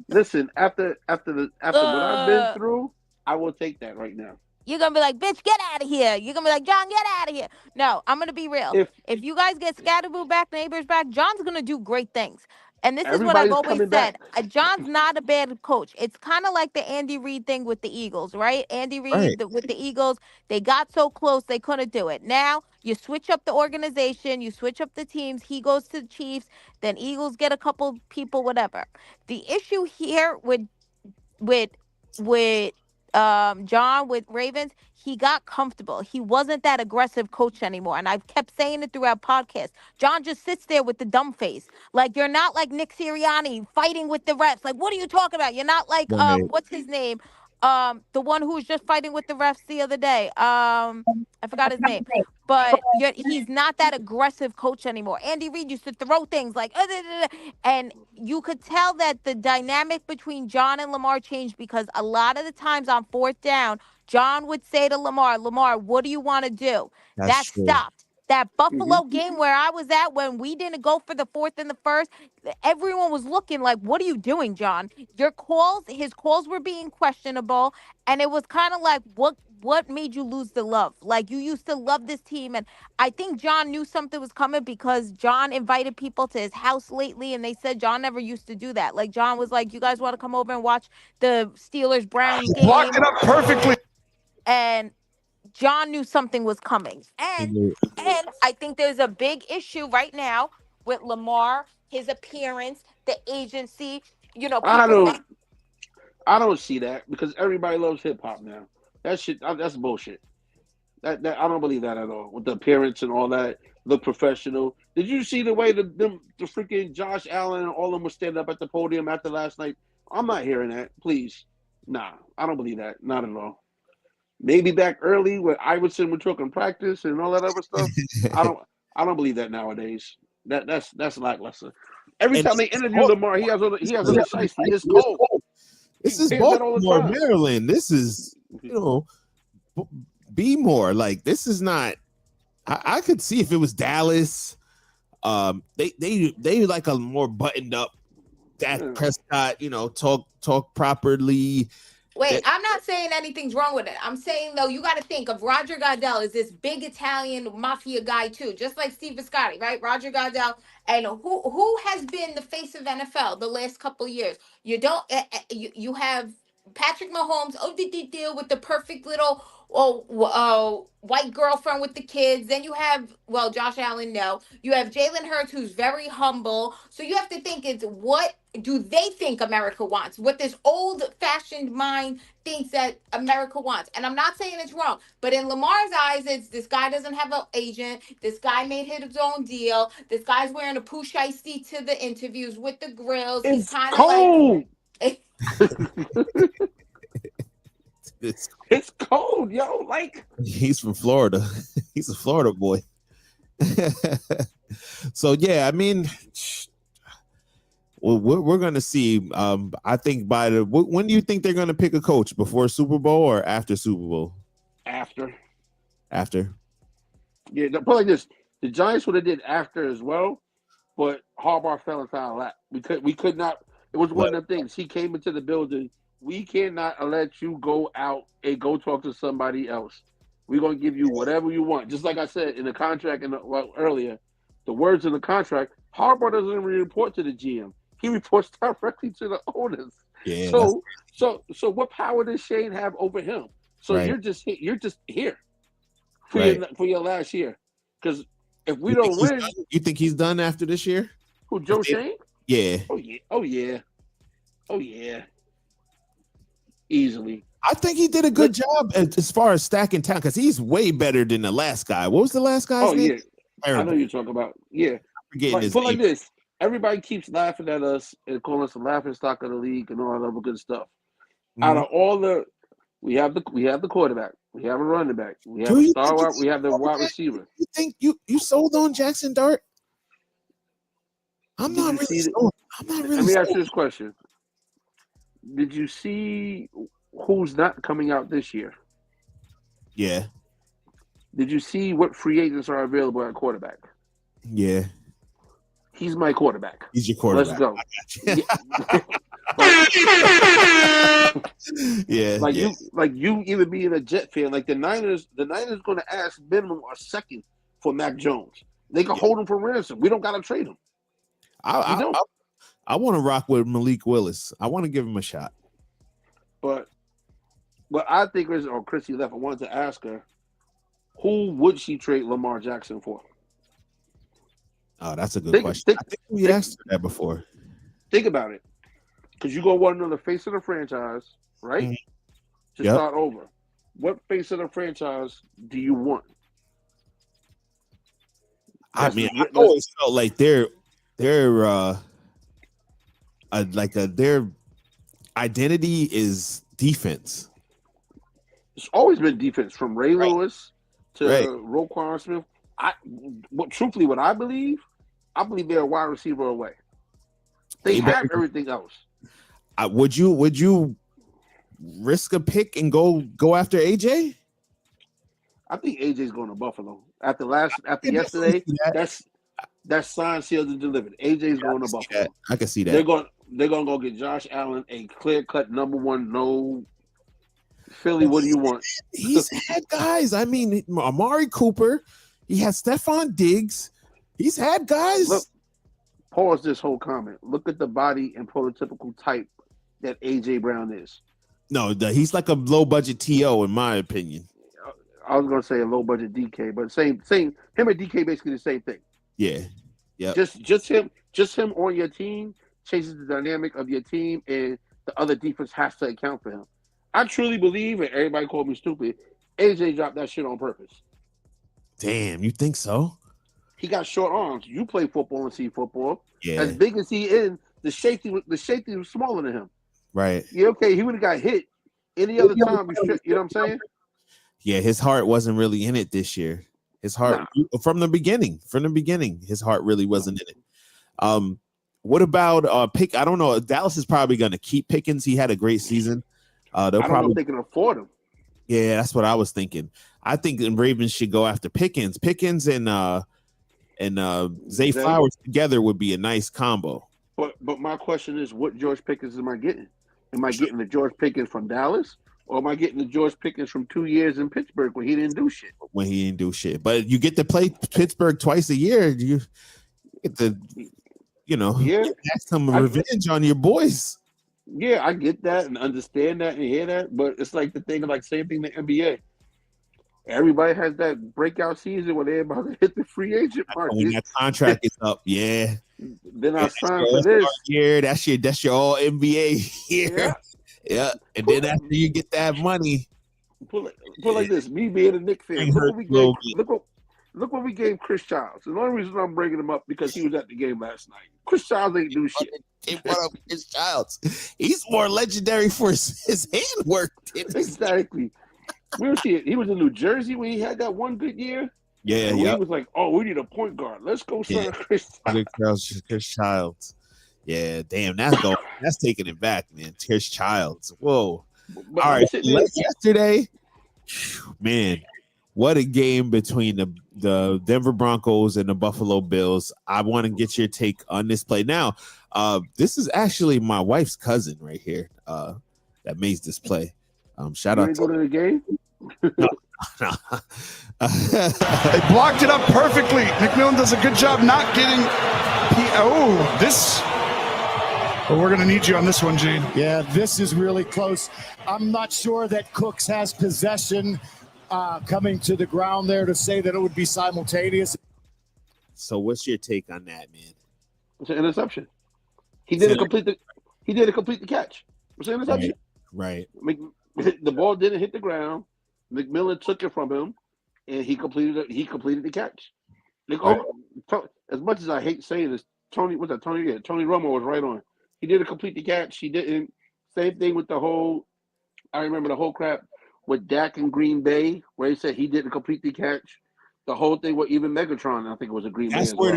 Listen. After what I've been through, I will take that right now. You're going to be like, "Bitch, get out of here." You're going to be like, "John, get out of here." No, I'm going to be real. If you guys get Scatterboo back, Neighbors back, John's going to do great things. And this is what I've always said. John's not a bad coach. It's kind of like the Andy Reid thing with the Eagles, right? Andy Reid with the Eagles, they got so close, they couldn't do it. Now, you switch up the organization, you switch up the teams. He goes to the Chiefs, then Eagles get a couple people, whatever. The issue here with John with Ravens, he got comfortable. He wasn't that aggressive coach anymore. And I've kept saying it throughout podcasts. John just sits there with the dumb face. Like, you're not like Nick Sirianni fighting with the refs. Like, what are you talking about? You're not like, what's his name? The one who was just fighting with the refs the other day. I forgot his name. But he's not that aggressive coach anymore. Andy Reid used to throw things like, and you could tell that the dynamic between John and Lamar changed because a lot of the times on 4th down, John would say to Lamar, "Lamar, what do you want to do?" That stopped. That Buffalo game where I was at when we didn't go for the fourth and the first, everyone was looking like, what are you doing, John? His calls were being questionable. And it was kind of like, what made you lose the love? Like, you used to love this team. And I think John knew something was coming because John invited people to his house lately. And they said John never used to do that. Like, John was like, you guys want to come over and watch the Steelers-Browns game? Locked it up perfectly. And John knew something was coming. And I think there's a big issue right now with Lamar, his appearance, the agency. I don't see that because everybody loves hip hop now. That shit, that's bullshit. That I don't believe that at all. With the appearance and all that, look professional. Did you see the way the freaking Josh Allen and all of them were standing up at the podium after last night? I'm not hearing that. Please, nah, I don't believe that. Not at all. Maybe back early when Iverson would talk in practice and all that other stuff. I don't believe that nowadays. That's lackluster. Every time they interview Lamar, he has on the shiesty. It's cold. This is Baltimore, Maryland. This is be more like this is not. I could see if it was Dallas. They like a more buttoned up. Dak Prescott, talk properly. Wait, I'm not saying anything's wrong with it. I'm saying, though, you got to think of Roger Goodell as this big Italian mafia guy, too, just like Steve Bisciotti, right? Roger Goodell. And who has been the face of NFL the last couple of years? You have Patrick Mahomes, deal with the perfect little white girlfriend with the kids. Then you have, Josh Allen, no. You have Jalen Hurts, who's very humble. So you have to think it's what do they think America wants? What this old-fashioned mind thinks that America wants. And I'm not saying it's wrong, but in Lamar's eyes, it's this guy doesn't have an agent. This guy made his own deal. This guy's wearing a poo shiesty to the interviews with the grills. He's kind of cold. Like... It's cold, yo. Like he's from Florida. He's a Florida boy. So yeah, I mean, we're gonna see. I think when do you think they're gonna pick a coach? Before Super Bowl or after Super Bowl? After. Yeah, put like this: the Giants would have did after as well, but Harbaugh fell into our lap. We could not. It was one of the things. He came into the building. We cannot let you go out and go talk to somebody else. We're going to give you whatever you want. Just like I said in the contract earlier, the words in the contract, Harbaugh doesn't even report to the GM. He reports directly to the owners. Yeah. So what power does Shane have over him? So right. You're just here for your last year. Because if we don't win, you think he's done after this year? Who, Joe Shane? Yeah. Oh yeah. Easily. I think he did a good job as far as stacking talent because he's way better than the last guy. What was the last guy's name? Yeah. I know you're talking about. Yeah. But like this, everybody keeps laughing at us and calling us the laughing stock of the league and all that other good stuff. Mm-hmm. Out of all we have the quarterback, we have a running back, we have a star wide, we have the wide receiver. You think you sold on Jackson Dart? I'm not really sold. Let me ask you this question. Did you see who's not coming out this year? Yeah. Did you see what free agents are available at quarterback? Yeah. He's my quarterback. He's your quarterback. Let's go. Yeah. Like you even being a Jet fan, like the Niners going to ask minimum a second for Mac Jones. They can hold him for ransom. We don't got to trade him. I want to rock with Malik Willis. I want to give him a shot. But what I think is, Chrissy left, I wanted to ask her, who would she trade Lamar Jackson for? Oh, that's a good question. I think we asked her that before. Think about it. Because you go want another face of the franchise, right? Mm-hmm. To start over. What face of the franchise do you want? I always felt like their identity is defense. It's always been defense from Ray Lewis to Roquan Smith. Truthfully, what I believe they're a wide receiver away. They have everything else. Would you risk a pick and go after AJ? I think AJ's going to Buffalo. After yesterday, that's signed, sealed, and delivered. AJ's going to Buffalo. I can see that. They're gonna go get Josh Allen, a clear-cut number one. No, Philly, what do you want? He's had guys. I mean, Amari Cooper. He has Stephon Diggs. He's had guys. Look, pause this whole comment. Look at the body and prototypical type that AJ Brown is. No, he's like a low-budget TO, in my opinion. I was gonna say a low-budget DK, but same. Him and DK basically the same thing. Yeah, yeah. Just him on your team changes the dynamic of your team, and the other defense has to account for him. I truly believe, and everybody called me stupid, AJ dropped that shit on purpose. Damn, you think so? He got short arms. You play football and see football. Yeah. As big as he is, the safety was smaller than him. Right. Yeah, okay, he would have got hit any other time. You know what I'm saying? Yeah, his heart wasn't really in it this year. His heart from the beginning, his heart really wasn't in it. What about Pick? I don't know. Dallas is probably going to keep Pickens. He had a great season. I don't know if they can afford him. Yeah, that's what I was thinking. I think the Ravens should go after Pickens. Pickens and Zay Flowers together would be a nice combo. But my question is, what George Pickens am I getting? Am I getting the George Pickens from Dallas, or am I getting the George Pickens from 2 years in Pittsburgh when he didn't do shit? But you get to play Pittsburgh twice a year. You get to, have some revenge on your boys. Yeah, I get that and understand that and hear that, but it's like the thing, like same thing in the NBA. Everybody has that breakout season when they're about to hit the free agent market. When that contract is up, yeah. Then I signed for this year. That's your all NBA year. Yeah. And then after you get that money, put like this. Me being a Knicks fan, look what we gave Chris Childs. The only reason I'm bringing him up because he was at the game last night. Chris Childs ain't do shit. They brought up Chris Childs. He's more legendary for his hand work. Exactly. We'll see it. He was in New Jersey when he had that one good year. Yeah, He was like, "Oh, we need a point guard. Let's go sign Chris Childs." Chris Childs. Yeah, damn, that's taking it back, man. Chris Childs. Whoa. But all right. Yesterday, man, what a game between the Denver Broncos and the Buffalo Bills. I want to get your take on this play. Now, this is actually my wife's cousin right here that made this play. Shout out to the game. No. They blocked it up perfectly. McMillan does a good job not getting. We're going to need you on this one, Gene. Yeah, this is really close. I'm not sure that Cooks has possession coming to the ground there to say that it would be simultaneous. So, what's your take on that, man? It's an interception. He didn't complete the catch. It's an interception. Right. The ball didn't hit the ground. McMillan took it from him, and he completed the catch. As much as I hate saying this, Tony Romo was right on. He didn't complete the catch. He didn't. Same thing with the whole. I remember the whole crap with Dak and Green Bay, where he said he didn't complete the catch. The whole thing with even Megatron, I think it was a Green Bay. That's where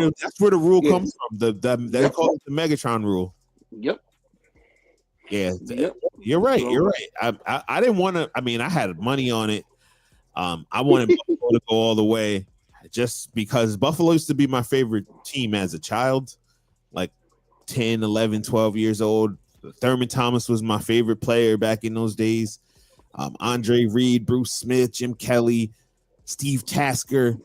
the rule comes from. They call it the Megatron rule. Yep. Yeah, you're right. You're right. I didn't want to. I mean, I had money on it. I wanted Buffalo to go all the way, just because Buffalo used to be my favorite team as a child, like 10, 11, 12 years old. Thurman Thomas was my favorite player back in those days. Andre Reed, Bruce Smith, Jim Kelly, Steve Tasker.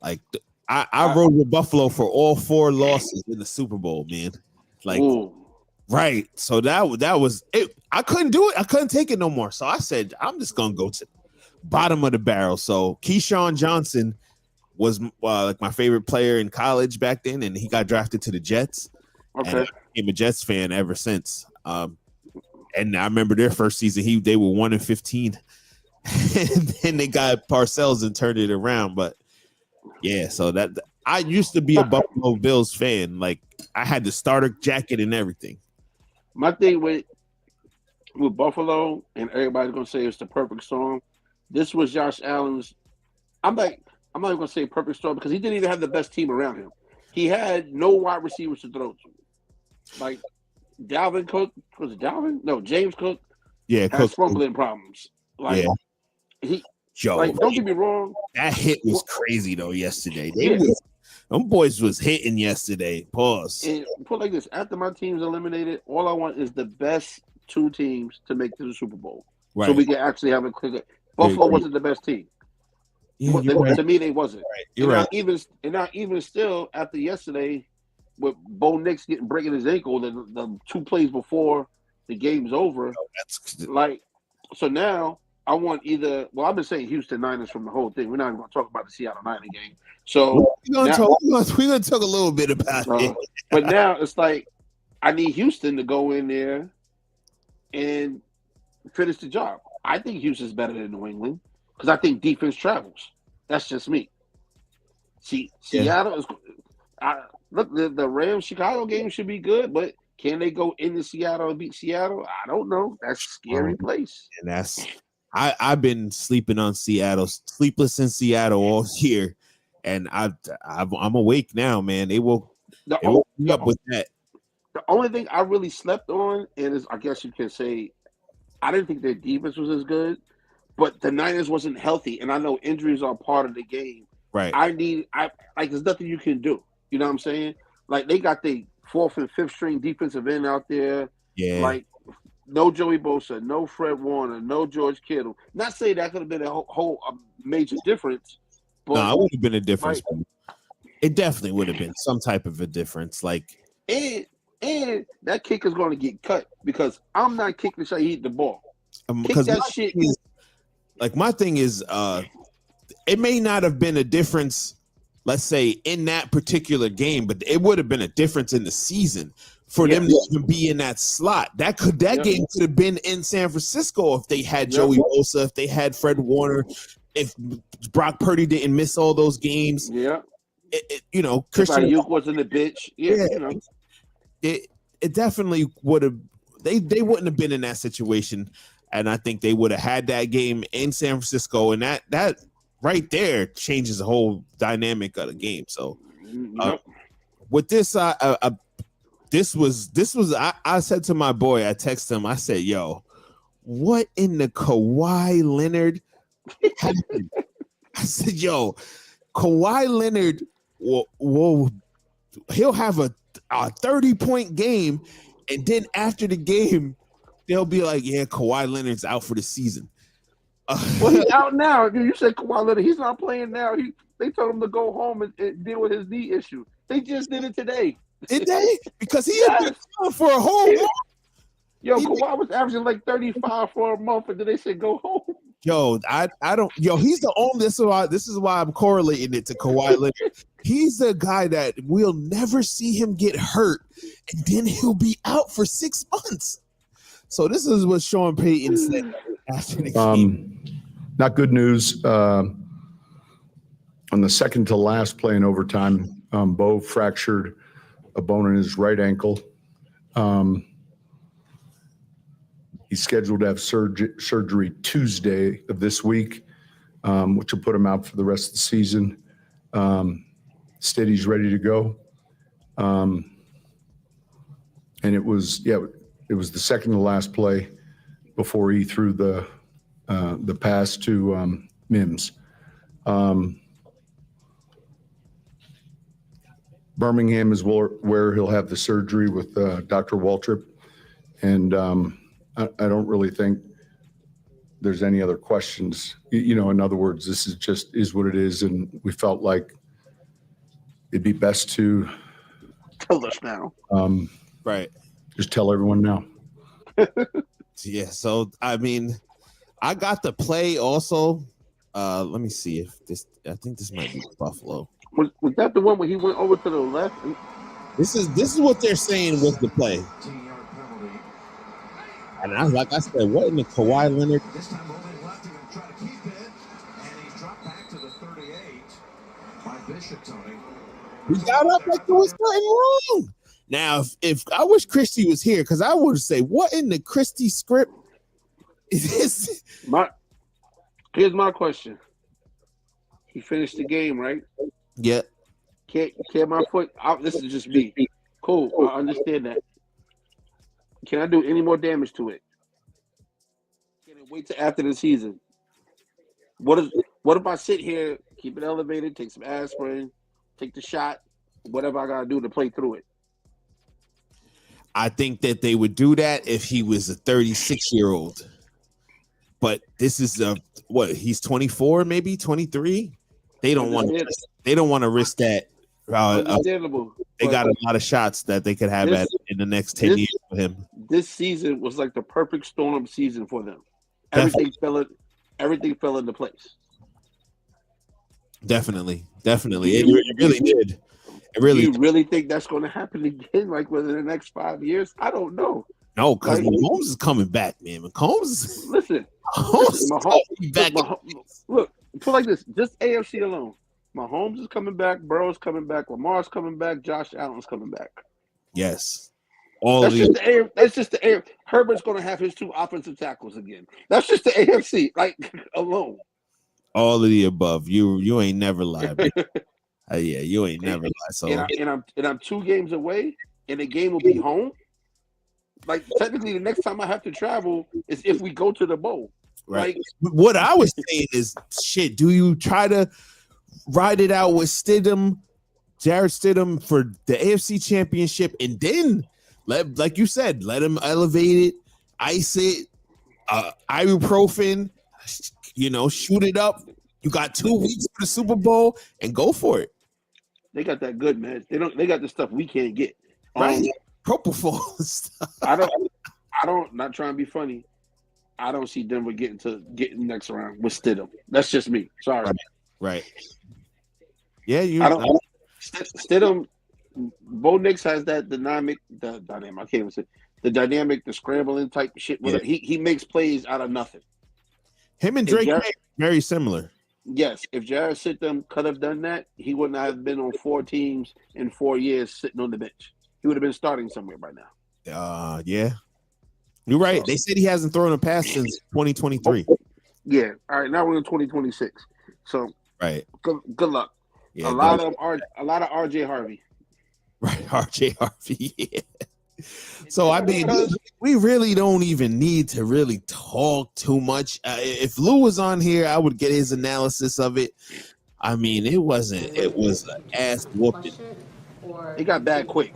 Like I rode with Buffalo for all 4 losses in the Super Bowl, man. Like. Ooh. Right. So that was it. I couldn't do it. I couldn't take it no more. So I said, I'm just going to go to the bottom of the barrel. So Keyshawn Johnson was like my favorite player in college back then, and he got drafted to the Jets. Okay. And I became a Jets fan ever since. And I remember their first season, they were 1-15. And then they got Parcells and turned it around. But yeah, so that I used to be a Buffalo Bills fan. Like I had the starter jacket and everything. My thing with Buffalo, and everybody's gonna say it's the perfect storm. This was Josh Allen's. I'm not even gonna say perfect storm because he didn't even have the best team around him. He had no wide receivers to throw to. Like Dalvin Cook, was it Dalvin? No, James Cook. Yeah, has fumbling problems. Like Yo, Like, don't get me wrong. that hit was crazy though yesterday. Yeah. Them boys was hitting yesterday. Pause. And put like this: after my team's eliminated, all I want is the best two teams to make to the Super Bowl, so Right. we can actually have a clear. Buffalo wasn't the best team. Yeah, you're right. To me, they wasn't. You're right. Not even still after yesterday, with Bo Nix breaking his ankle, the 2 plays before the game's over. So now I want either. Well, I've been saying Houston Niners from the whole thing. We're not even going to talk about the Seattle Niner game. So we're gonna talk a little bit about it. But now it's like I need Houston to go in there and finish the job. I think Houston's better than New England because I think defense travels. That's just me. Seattle is. Look, the Rams Chicago game should be good, but can they go into Seattle and beat Seattle? I don't know. That's a scary place. And I've been sleeping on Seattle, sleepless in Seattle all year, and I'm awake now, man. They woke me up with that. The only thing I really slept on, and I guess you can say, I didn't think their defense was as good, but the Niners wasn't healthy, and I know injuries are part of the game. Right. There's nothing you can do. You know what I'm saying? Like, they got the 4th and 5th string defensive end out there. Yeah. Like, no Joey Bosa, no Fred Warner, no George Kittle. Not saying that could have been a major difference. But No, it would have been a difference. It definitely would have been some type of a difference. Like, and that kicker's going to get cut because I'm not kicking the shot. He hit the ball. Kick because that shit. My thing is, it may not have been a difference, let's say, in that particular game, but it would have been a difference in the season for them to even be in that slot. That game could have been in San Francisco if they had Joey Bosa, if they had Fred Warner, if Brock Purdy didn't miss all those games. Yeah. Christian Ayuk wasn't a bitch. It definitely would have. They wouldn't have been in that situation, and I think they would have had that game in San Francisco, and that right there changes the whole dynamic of the game. So, with this, this was. I said to my boy, I texted him. I said, "Yo, what in the Kawhi Leonard happened?" I said, "Yo, Kawhi Leonard he'll have a 30-point game, and then after the game, they'll be like, yeah, Kawhi Leonard's out for the season." Well, he's out now. You said Kawhi Leonard. He's not playing now. They told him to go home and deal with his knee issue. They just did it today. Did they? Because he had been gone for a whole month. Yo, Kawhi was averaging like 35 for a month, and then they said go home. Yo, I don't. Yo, he's the only. This is why I'm correlating it to Kawhi Leonard. He's the guy that we'll never see him get hurt, and then he'll be out for 6 months. So this is what Sean Payton said after the game. Not good news. On the second to last play in overtime, Bo fractured a bone in his right ankle. He's scheduled to have surgery Tuesday of this week, which will put him out for the rest of the season. Steady's ready to go. And it was the second to last play before he threw the pass to Mims. Birmingham is where he'll have the surgery with Dr. Waltrip. And I don't really think there's any other questions. In other words, this is what it is. And we felt like it'd be best to tell us now. Right. Just tell everyone now. Yeah. So, I mean, I got the play also. Let me see if I think this might be Buffalo. Was that the one where he went over to the left? This is what they're saying with the play. And like I said, what in the Kawhi Leonard? This time Bowman left him and tried to keep it, and he's dropped back to the 38 by Bishop, Tony. He got up like there was something wrong. Now, if I wish Christy was here, because I would say, what in the Christy script is this? Here's my question. He finished the game, right? Yeah. Can't my foot out? This is just me. Cool. I understand that. Can I do any more damage to it? Can it wait till after the season? What if I sit here, keep it elevated, take some aspirin, take the shot, whatever I gotta do to play through it? I think that they would do that if he was a 36-year-old. But this is he's 24, maybe 23. They don't want to risk that. Understandable. They got a lot of shots that they could have in the next 10 years for him. This season was like the perfect storm season for them. Everything fell into place. Definitely. It really did. Do you really think that's going to happen again, like within the next 5 years? I don't know. No, because Mahomes is coming back, man. Mahomes. Listen, look, put like this. Just AFC alone. Mahomes is coming back. Burrow's coming back. Lamar's coming back. Josh Allen's coming back. Yes. That's just the air. Herbert's going to have his 2 offensive tackles again. That's just the AFC, like alone. All of the above. You ain't never lied. Yeah, you ain't never lied. So and I'm 2 games away, and the game will be home. Like technically, the next time I have to travel is if we go to the bowl. Right. Like, what I was saying is, shit. Do you try to ride it out with Jarrett Stidham for the AFC Championship, and then like you said, let him elevate it, ice it, ibuprofen, shoot it up. You got 2 weeks for the Super Bowl and go for it. They got that good, man. They got the stuff we can't get. Right. Propofol stuff. I don't not trying to be funny. I don't see Denver getting next round with Stidham. That's just me. Sorry. Right. Yeah, Stidham. Bo Nix has that dynamic. I can't even say the dynamic, the scrambling type shit. Yeah. He makes plays out of nothing. Him and Drake very similar. Yes, if Jarrett Stidham could have done that, he wouldn't have been on 4 teams in 4 years sitting on the bench. He would have been starting somewhere by now. Yeah. You're right. They said he hasn't thrown a pass since 2023. Yeah. All right. Now we're in 2026. So right. Good luck. Yeah, a lot of RJ Harvey. Right. RJ Harvey. Yeah. So I mean, we really don't even need to really talk too much. If Lou was on here, I would get his analysis of it. I mean, it was an ass whooping. It got bad quick.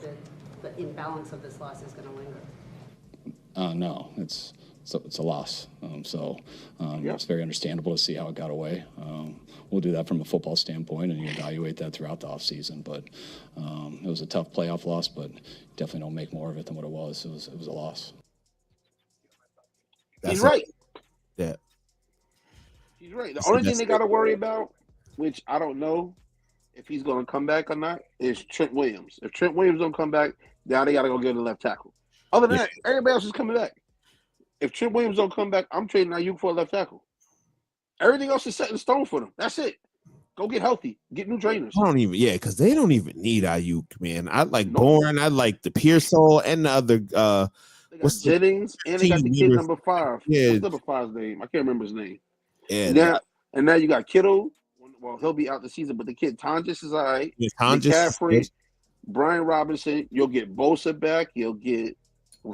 The imbalance of this loss is going to linger. No, it's a loss. It's very understandable to see how it got away. We'll do that from a football standpoint, and you evaluate that throughout the offseason. But it was a tough playoff loss, but definitely don't make more of it than what it was. It was a loss. He's right. Yeah. He's right. The only thing they got to worry about, which I don't know if he's going to come back or not, is Trent Williams. If Trent Williams don't come back, now they got to go get a left tackle. Other than that, everybody else is coming back. If Trent Williams don't come back, I'm trading Ayuk for a left tackle. Everything else is set in stone for them. That's it. Go get healthy. Get new trainers. Because they don't even need Ayuk, man. I like Bourne. I like the Pearsall and the other. What's Jennings and they got the kid number 5. Yeah, what's number 5's name? I can't remember his name. Yeah. Now you got Kittle. Well, he'll be out the season, but the kid Tonjes is all right. Yeah, McCaffrey, Brian Robinson. You'll get Bosa back. You'll get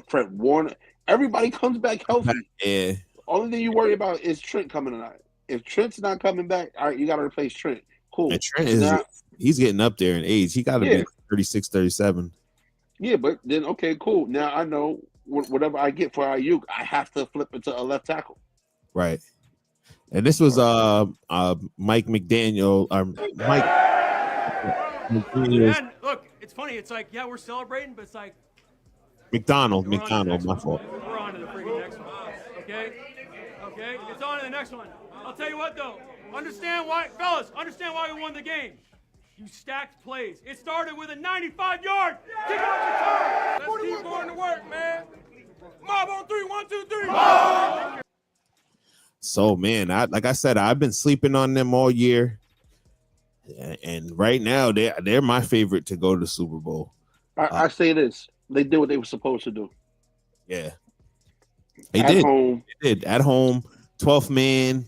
Fred Warner. Everybody comes back healthy. Yeah. Only thing you worry about is Trent coming tonight. If Trent's not coming back, all right, you got to replace Trent. Cool. And Trent he's getting up there in age. He got to be 36, 37. Yeah, but then, okay, cool. Now I know whatever I get for Ayuk, I have to flip it to a left tackle. Right. And this was Mike McDaniel. Mike. Man, look, it's funny. It's like, yeah, we're celebrating, but it's like McDonald, my fault. We're on to the freaking next one. Okay? It's on to the next one. I'll tell you what, though. Understand why we won the game. You stacked plays. It started with a 95-yard kick out return. Let's keep going to work, man. Mob on 3, 1, 2, 3. Mob! So, man, like I said, I've been sleeping on them all year. And right now, they're my favorite to go to the Super Bowl. I say this. They did what they were supposed to do. Yeah. They did. At home, 12th man,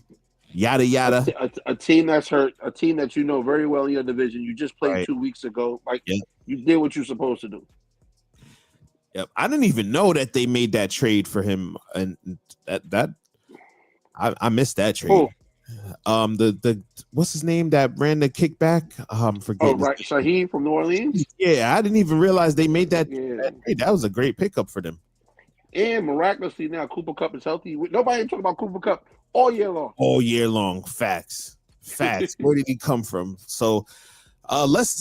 yada, yada. A team that's hurt, a team that you know very well in your division. You just played 2 weeks ago. You did what you're supposed to do. Yep. I didn't even know that they made that trade for him. And that I missed that trade. The what's his name that ran the kickback? Forgetting. Right, Shaheed from New Orleans. Yeah, I didn't even realize they made that. Yeah. That was a great pickup for them. And miraculously now Cooper Kupp is healthy. Nobody talking about Cooper Kupp all year long. All year long. Facts. Where did he come from? So let's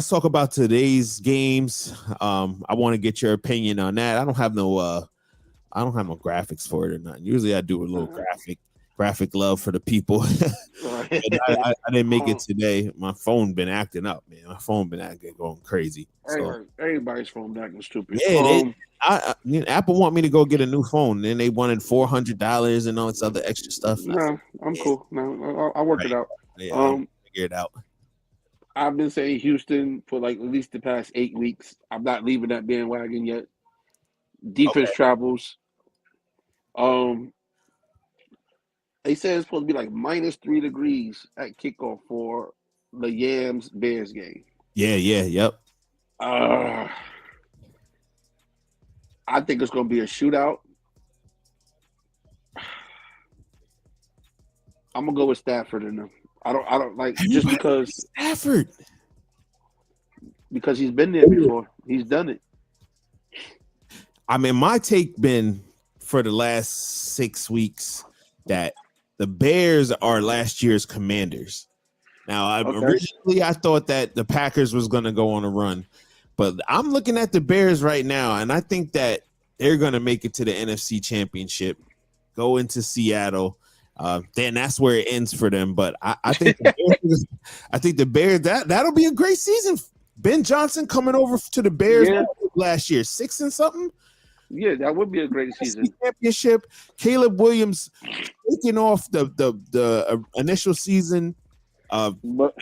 talk about today's games. I want to get your opinion on that. I don't have no graphics for it or nothing. Usually I do a little graphic love for the people. I didn't make it today. My phone been acting up, man. My phone been going crazy. So. Everybody's phone acting stupid. Yeah, Apple want me to go get a new phone, and they wanted $400 and all this other extra stuff. No, I'm cool. No, I'll work it out. Yeah, I'll figure it out. I've been saying Houston for like at least the past 8 weeks. I'm not leaving that bandwagon yet. Defense travels. They said it's supposed to be like -3 degrees at kickoff for the Yams Bears game. Yep. I think it's going to be a shootout. I'm gonna go with Stafford in them. I don't like just because Stafford, because he's been there before. He's done it. I mean, my take been for the last 6 weeks that the Bears are last year's Commanders. Now, originally I thought that the Packers was going to go on a run, but I'm looking at the Bears right now, and I think that they're going to make it to the NFC Championship, go into Seattle. Then that's where it ends for them. But I think the Bears that'll be a great season. Ben Johnson coming over to the Bears last year, 6 and something. Yeah, that would be a great season. Championship. Caleb Williams taking off the initial season. But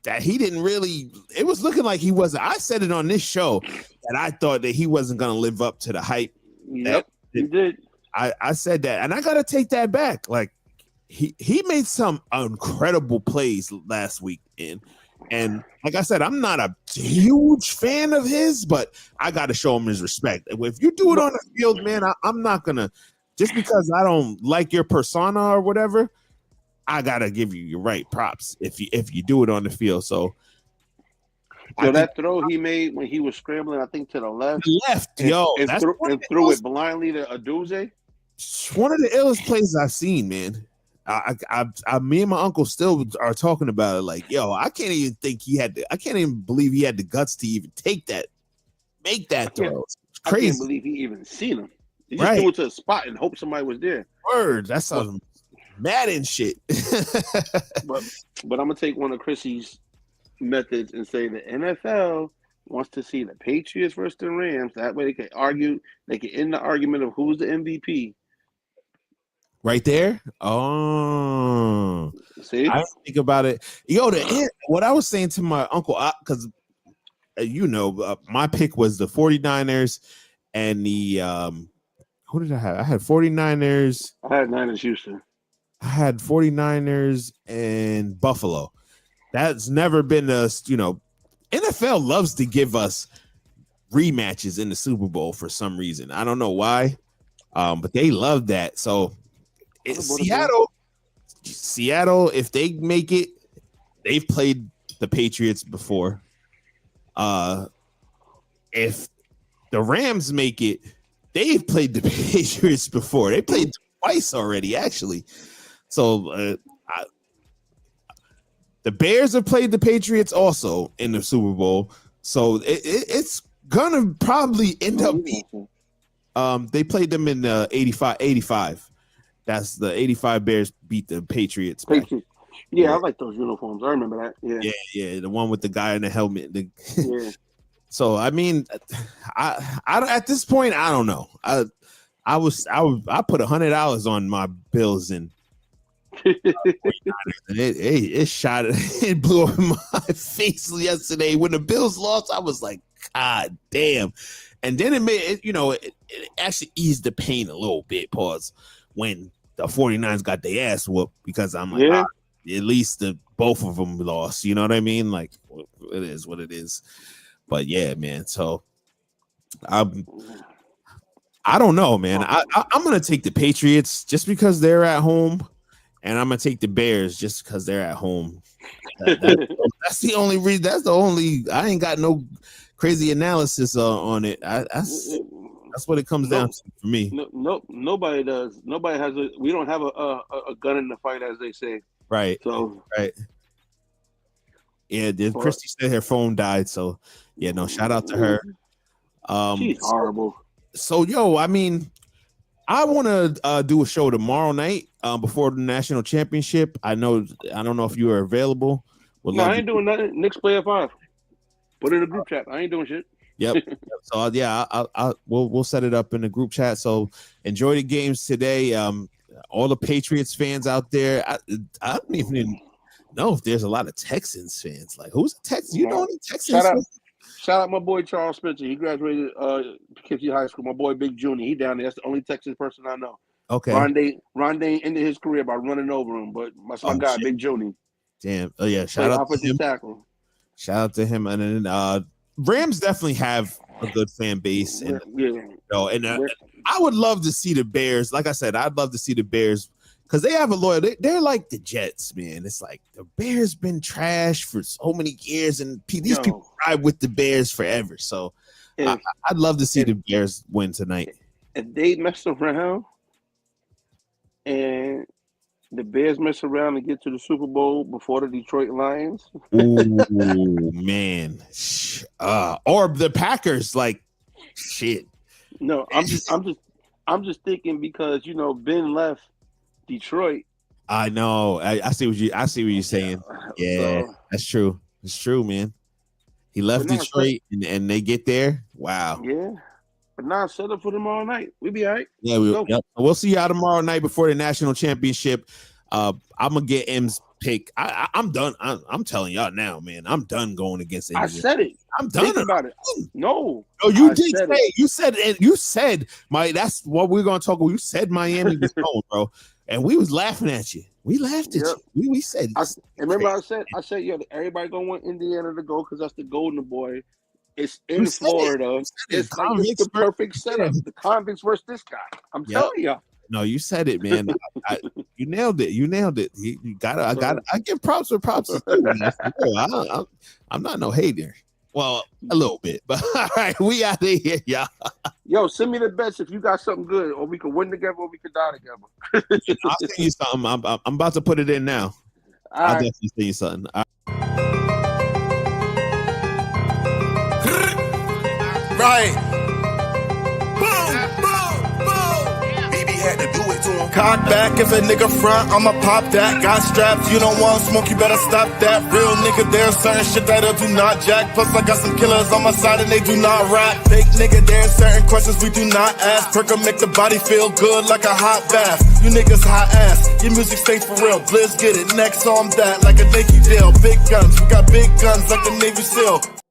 that he didn't really. It was looking like he wasn't. I said it on this show that I thought that he wasn't going to live up to the hype. Yep, he did. I said that, and I got to take that back. Like he made some incredible plays last week, and like I said, I'm not a huge fan of his, but I got to show him his respect. If you do it on the field, man, I'm not gonna just because I don't like your persona or whatever. I gotta give you your right props if you do it on the field. So that throw he made when he was scrambling, I think to the left, and threw it blindly to Aduze. One of the illest plays I've seen, man. Me and my uncle still are talking about it. Like, yo, I can't even believe he had the guts to even make that throw. It's crazy. I can't believe he even seen him. He just threw it to a spot and hoped somebody was there. Word, that's some Madden shit. but I'm gonna take one of Chrissy's methods and say the NFL wants to see the Patriots versus the Rams. That way they can argue. They can end the argument of who's the MVP. Right there. Oh, see, I didn't think about it. Yo, what I was saying to my uncle, because my pick was the 49ers and the who did I have? I had 49ers. I had Niners Houston. I had 49ers and Buffalo. That's never been NFL loves to give us rematches in the Super Bowl for some reason. I don't know why, but they love that. So Seattle, if they make it, they've played the Patriots before. If the Rams make it, they've played the Patriots before. They played twice already, actually. So the Bears have played the Patriots also in the Super Bowl. So it's gonna probably end up being. They played them in 85. That's the 85 Bears beat the Patriots. Yeah, I like those uniforms. I remember that. Yeah. The one with the guy in the helmet. So I mean, I at this point I don't know. I put $100 on my Bills and it shot it blew up in my face yesterday when the Bills lost. I was like, God damn. And then it actually eased the pain a little bit. Pause. When the 49ers got their ass whooped, because I'm like, at least both of them lost. You know what I mean? Like, it is what it is. But yeah, man. So I don't know, man. I'm gonna take the Patriots just because they're at home, and I'm gonna take the Bears just because they're at home. That's the only reason. That's the only. I ain't got no crazy analysis on it. That's what it comes down to for me. Nobody does. Nobody has a. We don't have a gun in the fight, as they say. Right. So right. Yeah, Christy said her phone died, so yeah, no, shout out to her. She's horrible. So yo, I mean, I want to do a show tomorrow night before the national championship. I don't know if you are available. No, I ain't doing nothing. Knicks play at 5. Put it in the group chat. I ain't doing shit. Yep. So yeah, we'll set it up in the group chat. So enjoy the games today. All the Patriots fans out there. I don't even know if there's a lot of Texans fans. Like, who's a Texan? You know any Texans? Shout out my boy Charles Spencer. He graduated Poughkeepsie High School. My boy Big Junior. He down there. That's the only Texas person I know. Okay. Rondé ended his career by running over him, but my guy Big Junior. Damn. Oh yeah. Shout out to him. Tackle. Shout out to him. And then Rams definitely have a good fan base. And I would love to see the Bears. Like I said, I'd love to see the Bears because they have a loyal. They're like the Jets, man. It's like the Bears been trash for so many years, and these people ride with the Bears forever. So I'd love to see the Bears win tonight. If they mess around and the Bears mess around and get to the Super Bowl before the Detroit Lions. Ooh, man. Or the Packers, like, shit. No, I'm just thinking because Ben left Detroit. I know. I see what you're saying. Yeah, that's true. It's true, man. He left Detroit and they get there. Wow. Yeah. But now set up for tomorrow night. We'll be all right. Yeah, we'll see y'all tomorrow night before the national championship. I'm gonna get M's pick. I'm done. I'm telling y'all now, man. I'm done going against India. I said it. I'm done. Think about it. No, you did say it. You said that's what we're gonna talk about. You said Miami was going, bro, and we was laughing at you. We laughed at you. We said. I said, everybody gonna want Indiana to go because that's the golden boy. It's in Florida. It's the perfect setup. The convicts versus this guy. I'm telling you. No, you said it, man. You nailed it. You gotta. I give props for props. I'm not no hater. Well, a little bit, but all right, we out of here, y'all. Yo, send me the bets if you got something good, or we can win together, or we can die together. I'll send you something. I'm about to put it in now. I'll definitely send you something. Right. Boom, boom, boom. BB had to do it to him. Cock back if a nigga front, I'ma pop that. Got straps, you don't want smoke, you better stop that. Real nigga, there's certain shit that I do not jack. Plus I got some killers on my side and they do not rap. Fake nigga, there's certain questions we do not ask. Perk make the body feel good like a hot bath. You niggas hot ass, your music stays for real. Blizz get it, next on that like a Nike deal. Big guns, we got big guns like the Navy SEAL.